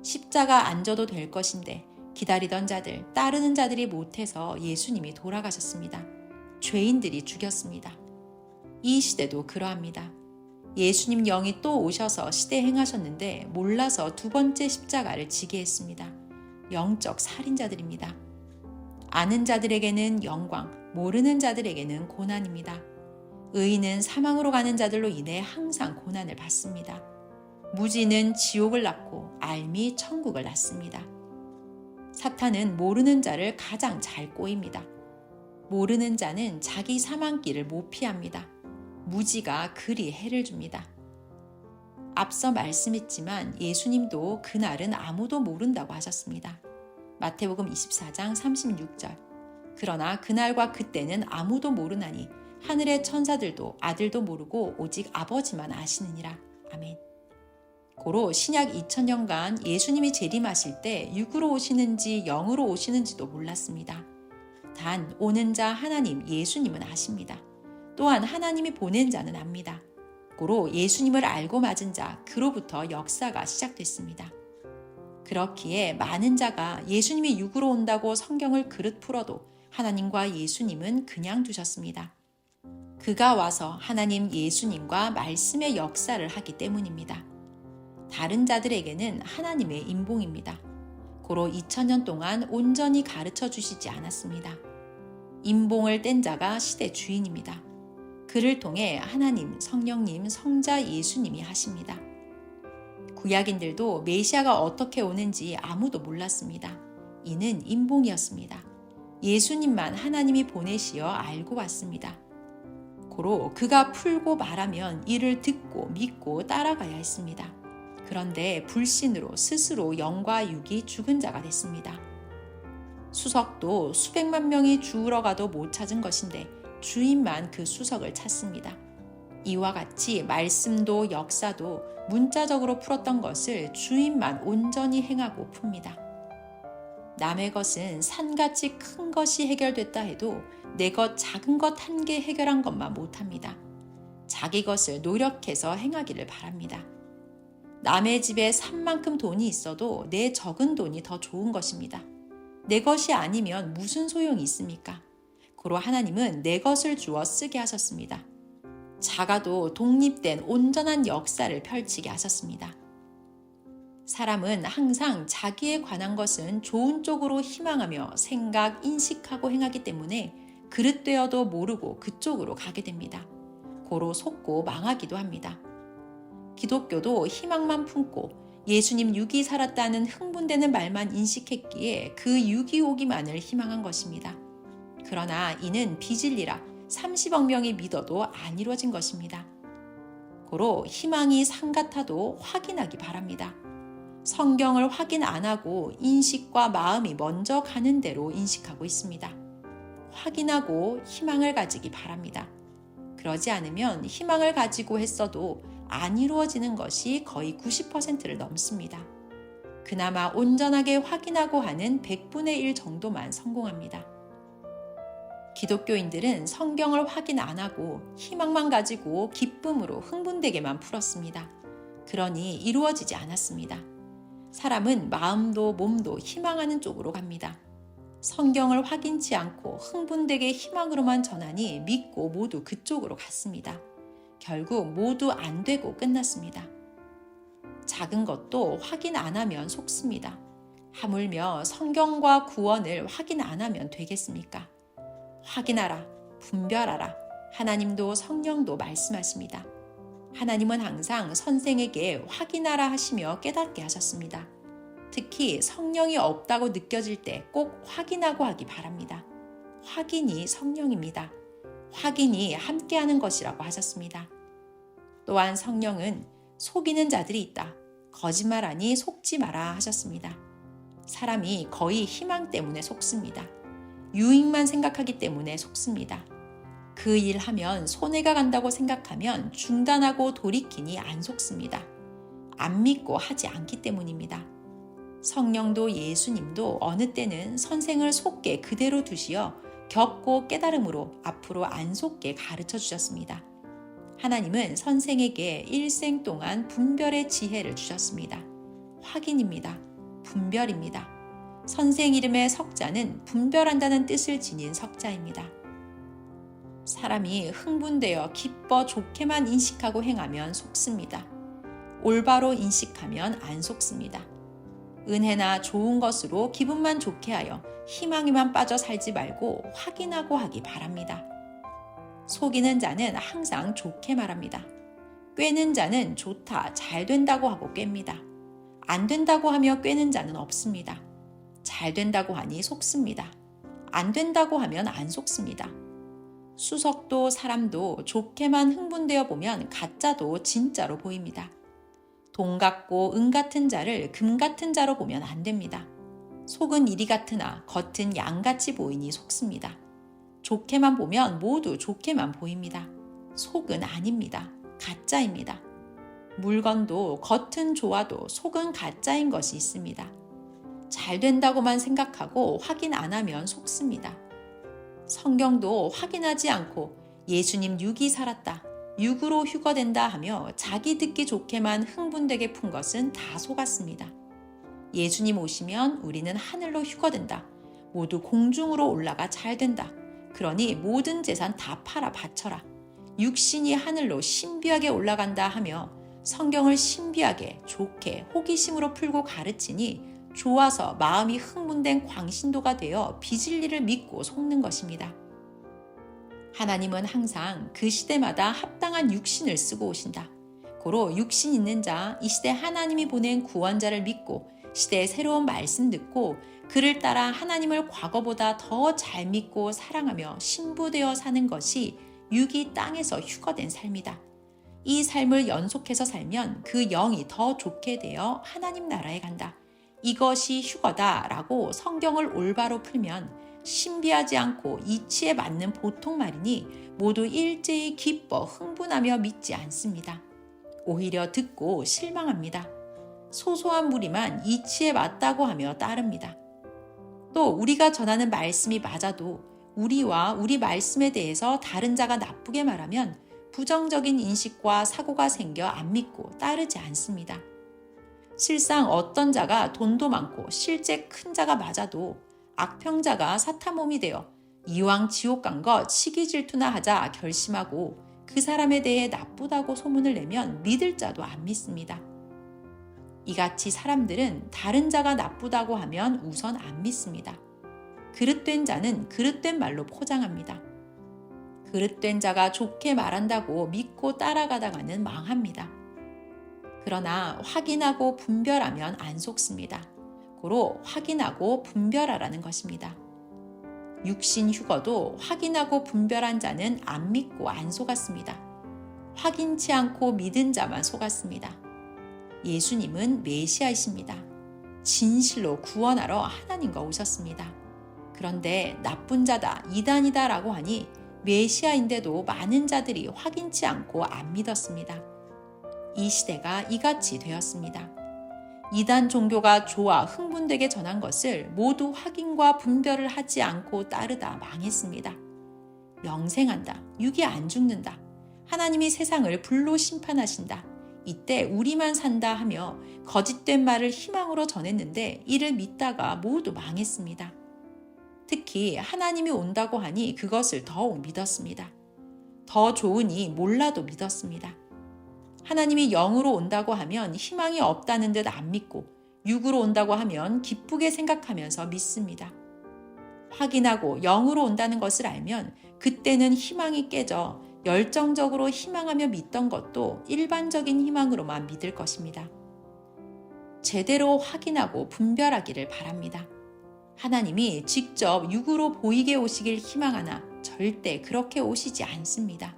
십자가 안 져도 될 것인데 기다리던 자들, 따르는 자들이 못해서 예수님이 돌아가셨습니다. 죄인들이 죽였습니다. 이 시대도 그러합니다. 예수님 영이 또 오셔서 시대 행하셨는데 몰라서 두 번째 십자가를 지게 했습니다. 영적 살인자들입니다. 아는 자들에게는 영광, 모르는 자들에게는 고난입니다. 의인은 사망으로 가는 자들로 인해 항상 고난을 받습니다. 무지는 지옥을 낳고 알미 천국을 낳습니다. 사탄은 모르는 자를 가장 잘 꼬입니다. 모르는 자는 자기 사망길을 못 피합니다. 무지가 그리 해를 줍니다. 앞서 말씀했지만 예수님도 그날은 아무도 모른다고 하셨습니다. 마태복음 24장 36절. 그러나 그날과 그때는 아무도 모르나니 하늘의 천사들도 아들도 모르고 오직 아버지만 아시느니라. 아멘. 고로 신약 2000년간 예수님이 재림하실 때 육으로 오시는지 영으로 오시는지도 몰랐습니다. 단 오는 자 하나님 예수님은 아십니다. 또한 하나님이 보낸 자는 압니다. 고로 예수님을 알고 맞은 자 그로부터 역사가 시작됐습니다. 그렇기에 많은 자가 예수님이 육으로 온다고 성경을 그릇 풀어도 하나님과 예수님은 그냥 두셨습니다. 그가 와서 하나님 예수님과 말씀의 역사를 하기 때문입니다. 다른 자들에게는 하나님의 인봉입니다. 고로 2000년 동안 온전히 가르쳐 주시지 않았습니다. 인봉을 뗀 자가 시대 주인입니다. 그를 통해 하나님, 성령님, 성자 예수님이 하십니다. 구약인들도 메시아가 어떻게 오는지 아무도 몰랐습니다. 이는 인봉이었습니다. 예수님만 하나님이 보내시어 알고 왔습니다. 고로 그가 풀고 말하면 이를 듣고 믿고 따라가야 했습니다. 그런데 불신으로 스스로 영과 육이 죽은 자가 됐습니다. 수석도 수백만 명이 주우러 가도 못 찾은 것인데 주인만 그 수석을 찾습니다. 이와 같이 말씀도 역사도 문자적으로 풀었던 것을 주인만 온전히 행하고 풉니다. 남의 것은 산같이 큰 것이 해결됐다 해도 내 것 작은 것 한 개 해결한 것만 못합니다. 자기 것을 노력해서 행하기를 바랍니다. 남의 집에 산만큼 돈이 있어도 내 적은 돈이 더 좋은 것입니다. 내 것이 아니면 무슨 소용이 있습니까? 고로 하나님은 내 것을 주어 쓰게 하셨습니다. 작아도 독립된 온전한 역사를 펼치게 하셨습니다. 사람은 항상 자기에 관한 것은 좋은 쪽으로 희망하며 생각, 인식하고 행하기 때문에 그릇되어도 모르고 그쪽으로 가게 됩니다. 고로 속고 망하기도 합니다. 기독교도 희망만 품고 예수님 육이 살았다는 흥분되는 말만 인식했기에 그 육이 오기만을 희망한 것입니다. 그러나 이는 비진리라 30억 명이 믿어도 안 이루어진 것입니다. 고로 희망이 산 같아도 확인하기 바랍니다. 성경을 확인 안 하고 인식과 마음이 먼저 가는 대로 인식하고 있습니다. 확인하고 희망을 가지기 바랍니다. 그러지 않으면 희망을 가지고 했어도 안 이루어지는 것이 거의 90%를 넘습니다. 그나마 온전하게 확인하고 하는 100분의 1 정도만 성공합니다. 기독교인들은 성경을 확인 안 하고 희망만 가지고 기쁨으로 흥분되게만 풀었습니다. 그러니 이루어지지 않았습니다. 사람은 마음도 몸도 희망하는 쪽으로 갑니다. 성경을 확인치 않고 흥분되게 희망으로만 전하니 믿고 모두 그쪽으로 갔습니다. 결국 모두 안 되고 끝났습니다. 작은 것도 확인 안 하면 속습니다. 하물며 성경과 구원을 확인 안 하면 되겠습니까? 확인하라, 분별하라. 하나님도 성령도 말씀하십니다. 하나님은 항상 선생에게 확인하라 하시며 깨닫게 하셨습니다. 특히 성령이 없다고 느껴질 때 꼭 확인하고 하기 바랍니다. 확인이 성령입니다. 확인이 함께하는 것이라고 하셨습니다. 또한 성령은 속이는 자들이 있다. 거짓말하니 속지 마라 하셨습니다. 사람이 거의 희망 때문에 속습니다. 유익만 생각하기 때문에 속습니다. 그 일 하면 손해가 간다고 생각하면 중단하고 돌이키니 안 속습니다. 안 믿고 하지 않기 때문입니다. 성령도 예수님도 어느 때는 선생을 속게 그대로 두시어 겪고 깨달음으로 앞으로 안 속게 가르쳐 주셨습니다. 하나님은 선생에게 일생 동안 분별의 지혜를 주셨습니다. 확인입니다. 분별입니다. 선생 이름의 석자는 분별한다는 뜻을 지닌 석자입니다. 사람이 흥분되어 기뻐 좋게만 인식하고 행하면 속습니다. 올바로 인식하면 안 속습니다. 은혜나 좋은 것으로 기분만 좋게 하여 희망에만 빠져 살지 말고 확인하고 하기 바랍니다. 속이는 자는 항상 좋게 말합니다. 꿰는 자는 좋다, 잘 된다고 하고 꿰입니다. 안 된다고 하며 꿰는 자는 없습니다. 잘 된다고 하니 속습니다. 안 된다고 하면 안 속습니다. 수석도 사람도 좋게만 흥분되어 보면 가짜도 진짜로 보입니다. 돈 같고 은 같은 자를 금 같은 자로 보면 안 됩니다. 속은 이리 같으나 겉은 양같이 보이니 속습니다. 좋게만 보면 모두 좋게만 보입니다. 속은 아닙니다. 가짜입니다. 물건도 겉은 좋아도 속은 가짜인 것이 있습니다. 잘 된다고만 생각하고 확인 안 하면 속습니다. 성경도 확인하지 않고 예수님 육이 살았다, 육으로 휴거된다 하며 자기 듣기 좋게만 흥분되게 푼 것은 다 속았습니다. 예수님 오시면 우리는 하늘로 휴거된다. 모두 공중으로 올라가 잘 된다. 그러니 모든 재산 다 팔아 바쳐라. 육신이 하늘로 신비하게 올라간다 하며 성경을 신비하게 좋게 호기심으로 풀고 가르치니 좋아서 마음이 흥분된 광신도가 되어 비진리를 믿고 속는 것입니다. 하나님은 항상 그 시대마다 합당한 육신을 쓰고 오신다. 고로 육신 있는 자, 이 시대 하나님이 보낸 구원자를 믿고 시대의 새로운 말씀 듣고 그를 따라 하나님을 과거보다 더 잘 믿고 사랑하며 신부되어 사는 것이 육이 땅에서 휴거된 삶이다. 이 삶을 연속해서 살면 그 영이 더 좋게 되어 하나님 나라에 간다. 이것이 휴거다라고 성경을 올바로 풀면 신비하지 않고 이치에 맞는 보통 말이니 모두 일제히 기뻐 흥분하며 믿지 않습니다. 오히려 듣고 실망합니다. 소소한 무리만 이치에 맞다고 하며 따릅니다. 또 우리가 전하는 말씀이 맞아도 우리와 우리 말씀에 대해서 다른 자가 나쁘게 말하면 부정적인 인식과 사고가 생겨 안 믿고 따르지 않습니다. 실상 어떤 자가 돈도 많고 실제 큰 자가 맞아도 악평자가 사타몸이 되어 이왕 지옥 간 것 시기 질투나 하자 결심하고 그 사람에 대해 나쁘다고 소문을 내면 믿을 자도 안 믿습니다. 이같이 사람들은 다른 자가 나쁘다고 하면 우선 안 믿습니다. 그릇된 자는 그릇된 말로 포장합니다. 그릇된 자가 좋게 말한다고 믿고 따라가다가는 망합니다. 그러나 확인하고 분별하면 안 속습니다. 고로 확인하고 분별하라는 것입니다. 육신 휴거도 확인하고 분별한 자는 안 믿고 안 속았습니다. 확인치 않고 믿은 자만 속았습니다. 예수님은 메시아이십니다. 진실로 구원하러 하나님과 오셨습니다. 그런데 나쁜 자다, 이단이다 라고 하니 메시아인데도 많은 자들이 확인치 않고 안 믿었습니다. 이 시대가 이같이 되었습니다. 이단 종교가 좋아 흥분되게 전한 것을 모두 확인과 분별을 하지 않고 따르다 망했습니다. 영생한다, 육이 안 죽는다, 하나님이 세상을 불로 심판하신다, 이때 우리만 산다 하며 거짓된 말을 희망으로 전했는데 이를 믿다가 모두 망했습니다. 특히 하나님이 온다고 하니 그것을 더욱 믿었습니다. 더 좋으니 몰라도 믿었습니다. 하나님이 영으로 온다고 하면 희망이 없다는 듯 안 믿고 육으로 온다고 하면 기쁘게 생각하면서 믿습니다. 확인하고 영으로 온다는 것을 알면 그때는 희망이 깨져 열정적으로 희망하며 믿던 것도 일반적인 희망으로만 믿을 것입니다. 제대로 확인하고 분별하기를 바랍니다. 하나님이 직접 육으로 보이게 오시길 희망하나 절대 그렇게 오시지 않습니다.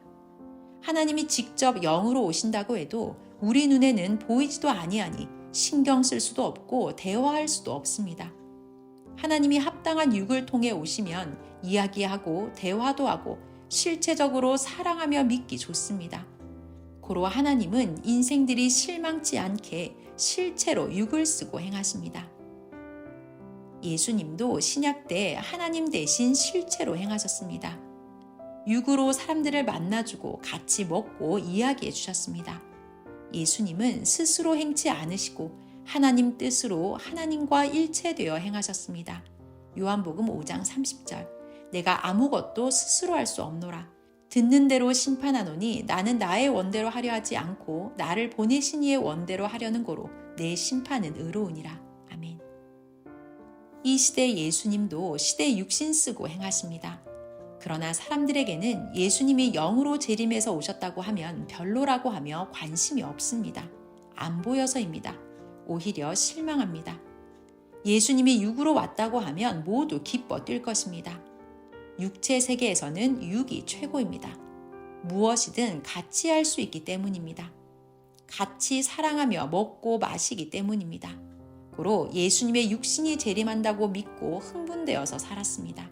하나님이 직접 영으로 오신다고 해도 우리 눈에는 보이지도 아니하니 신경 쓸 수도 없고 대화할 수도 없습니다. 하나님이 합당한 육을 통해 오시면 이야기하고 대화도 하고 실체적으로 사랑하며 믿기 좋습니다. 고로 하나님은 인생들이 실망치 않게 실체로 육을 쓰고 행하십니다. 예수님도 신약 때 하나님 대신 실체로 행하셨습니다. 육으로 사람들을 만나주고 같이 먹고 이야기해 주셨습니다. 예수님은 스스로 행치 않으시고 하나님 뜻으로 하나님과 일체되어 행하셨습니다. 요한복음 5장 30절. 내가 아무것도 스스로 할 수 없노라. 듣는 대로 심판하노니 나는 나의 원대로 하려 하지 않고 나를 보내신 이의 원대로 하려는 고로 내 심판은 의로우니라. 아멘. 이 시대 예수님도 시대 육신 쓰고 행하십니다. 그러나 사람들에게는 예수님이 영으로 재림해서 오셨다고 하면 별로라고 하며 관심이 없습니다. 안 보여서입니다. 오히려 실망합니다. 예수님이 육으로 왔다고 하면 모두 기뻐 뛸 것입니다. 육체 세계에서는 육이 최고입니다. 무엇이든 같이 할 수 있기 때문입니다. 같이 사랑하며 먹고 마시기 때문입니다. 고로 예수님의 육신이 재림한다고 믿고 흥분되어서 살았습니다.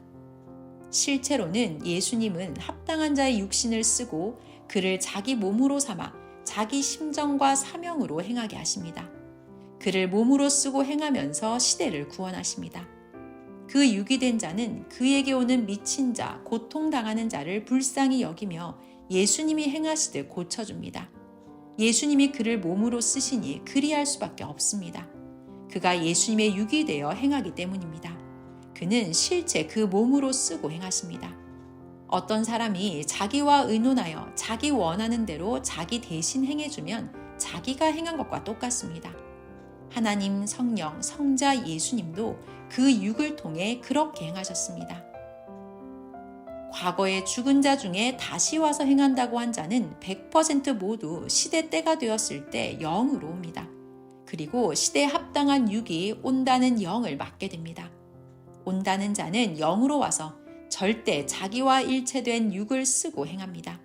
실제로는 예수님은 합당한 자의 육신을 쓰고 그를 자기 몸으로 삼아 자기 심정과 사명으로 행하게 하십니다. 그를 몸으로 쓰고 행하면서 시대를 구원하십니다. 그 육이 된 자는 그에게 오는 미친 자, 고통당하는 자를 불쌍히 여기며 예수님이 행하시듯 고쳐줍니다. 예수님이 그를 몸으로 쓰시니 그리할 수밖에 없습니다. 그가 예수님의 육이 되어 행하기 때문입니다. 그는 실제 그 몸으로 쓰고 행하십니다. 어떤 사람이 자기와 의논하여 자기 원하는 대로 자기 대신 행해주면 자기가 행한 것과 똑같습니다. 하나님, 성령, 성자 예수님도 그 육을 통해 그렇게 행하셨습니다. 과거에 죽은 자 중에 다시 와서 행한다고 한 자는 100% 모두 시대 때가 되었을 때 영으로 옵니다. 그리고 시대에 합당한 육이 온다는 영을 맡게 됩니다. 온다는 자는 영으로 와서 절대 자기와 일체된 육을 쓰고 행합니다.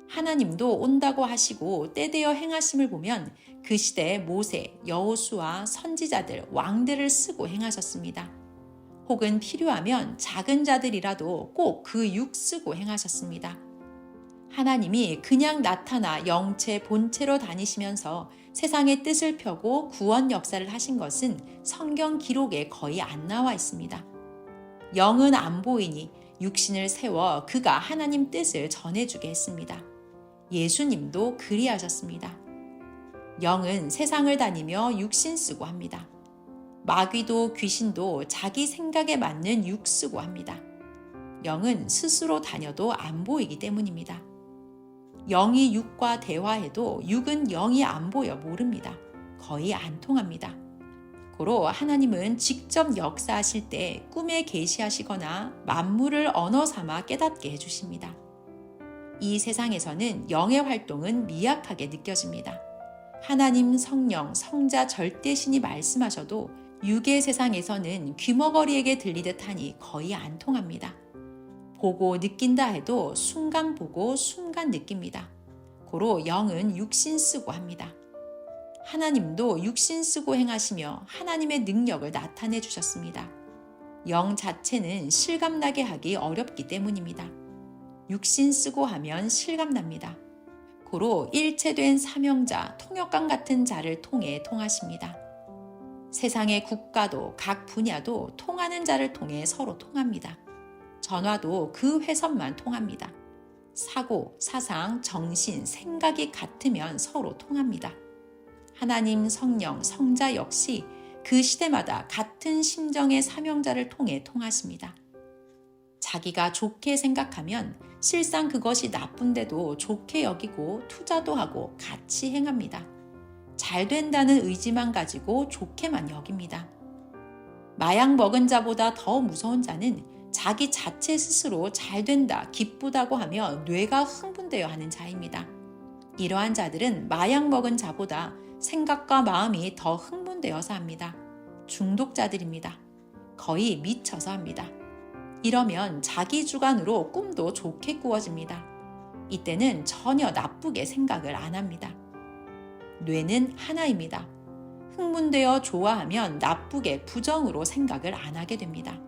하나님도 온다고 하시고 때되어 행하심을 보면 그 시대에 모세, 여호수아, 선지자들, 왕들을 쓰고 행하셨습니다. 혹은 필요하면 작은 자들이라도 꼭 그 육 쓰고 행하셨습니다. 하나님이 그냥 나타나 영체, 본체로 다니시면서 세상의 뜻을 펴고 구원 역사를 하신 것은 성경 기록에 거의 안 나와 있습니다. 영은 안 보이니 육신을 세워 그가 하나님 뜻을 전해주게 했습니다. 예수님도 그리하셨습니다. 영은 세상을 다니며 육신 쓰고 합니다. 마귀도 귀신도 자기 생각에 맞는 육 쓰고 합니다. 영은 스스로 다녀도 안 보이기 때문입니다. 영이 육과 대화해도 육은 영이 안 보여 모릅니다. 거의 안 통합니다. 고로 하나님은 직접 역사하실 때 꿈에 계시하시거나 만물을 언어 삼아 깨닫게 해주십니다. 이 세상에서는 영의 활동은 미약하게 느껴집니다. 하나님, 성령, 성자 절대신이 말씀하셔도 육의 세상에서는 귀머거리에게 들리듯 하니 거의 안 통합니다. 보고 느낀다 해도 순간 보고 순간 느낍니다. 고로 영은 육신 쓰고 합니다. 하나님도 육신 쓰고 행하시며 하나님의 능력을 나타내 주셨습니다. 영 자체는 실감나게 하기 어렵기 때문입니다. 육신 쓰고 하면 실감납니다. 고로 일체된 사명자, 통역관 같은 자를 통해 통하십니다. 세상의 국가도 각 분야도 통하는 자를 통해 서로 통합니다. 전화도 그 회선만 통합니다. 사고, 사상, 정신, 생각이 같으면 서로 통합니다. 하나님, 성령, 성자 역시 그 시대마다 같은 심정의 사명자를 통해 통하십니다. 자기가 좋게 생각하면 실상 그것이 나쁜데도 좋게 여기고 투자도 하고 같이 행합니다. 잘 된다는 의지만 가지고 좋게만 여깁니다. 마약 먹은 자보다 더 무서운 자는 자기 자체 스스로 잘 된다, 기쁘다고 하며 뇌가 흥분되어 하는 자입니다. 이러한 자들은 마약 먹은 자보다 생각과 마음이 더 흥분되어서 합니다. 중독자들입니다. 거의 미쳐서 합니다. 이러면 자기 주관으로 꿈도 좋게 꾸어집니다. 이때는 전혀 나쁘게 생각을 안 합니다. 뇌는 하나입니다. 흥분되어 좋아하면 나쁘게 부정으로 생각을 안 하게 됩니다.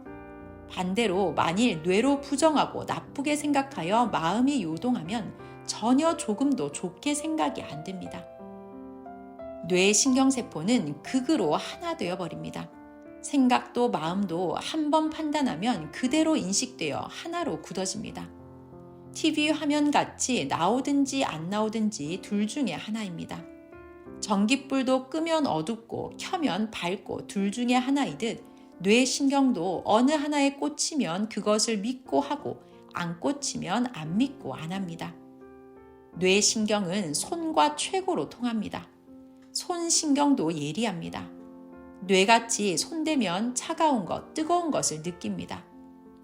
반대로 만일 뇌로 부정하고 나쁘게 생각하여 마음이 요동하면 전혀 조금도 좋게 생각이 안 듭니다. 뇌의 신경세포는 극으로 하나 되어 버립니다. 생각도 마음도 한 번 판단하면 그대로 인식되어 하나로 굳어집니다. TV 화면 같이 나오든지 안 나오든지 둘 중에 하나입니다. 전깃불도 끄면 어둡고 켜면 밝고 둘 중에 하나이듯 뇌 신경도 어느 하나에 꽂히면 그것을 믿고 하고 안 꽂히면 안 믿고 안 합니다. 뇌 신경은 손과 최고로 통합니다. 손 신경도 예리합니다. 뇌같이 손대면 차가운 것, 뜨거운 것을 느낍니다.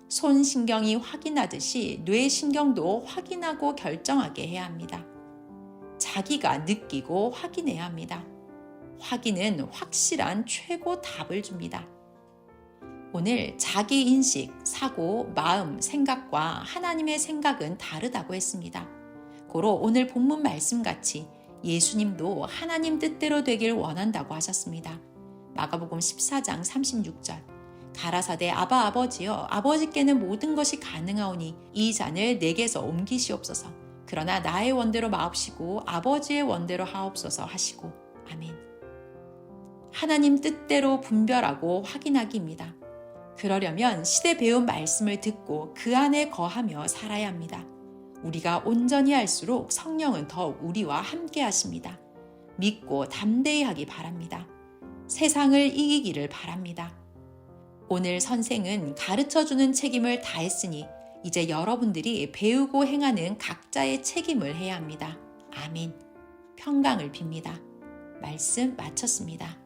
손 신경이 확인하듯이 뇌 신경도 확인하고 결정하게 해야 합니다. 자기가 느끼고 확인해야 합니다. 확인은 확실한 최고 답을 줍니다. 오늘 자기 인식, 사고, 마음, 생각과 하나님의 생각은 다르다고 했습니다. 고로 오늘 본문 말씀같이 예수님도 하나님 뜻대로 되길 원한다고 하셨습니다. 마가복음 14장 36절 가라사대 아바 아버지여 아버지께는 모든 것이 가능하오니 이 잔을 내게서 옮기시옵소서. 그러나 나의 원대로 마옵시고 아버지의 원대로 하옵소서 하시고 아멘. 하나님 뜻대로 분별하고 확인하기입니다. 그러려면 시대 배운 말씀을 듣고 그 안에 거하며 살아야 합니다. 우리가 온전히 할수록 성령은 더욱 우리와 함께 하십니다. 믿고 담대히 하기 바랍니다. 세상을 이기기를 바랍니다. 오늘 선생은 가르쳐주는 책임을 다했으니 이제 여러분들이 배우고 행하는 각자의 책임을 해야 합니다. 아멘. 평강을 빕니다. 말씀 마쳤습니다.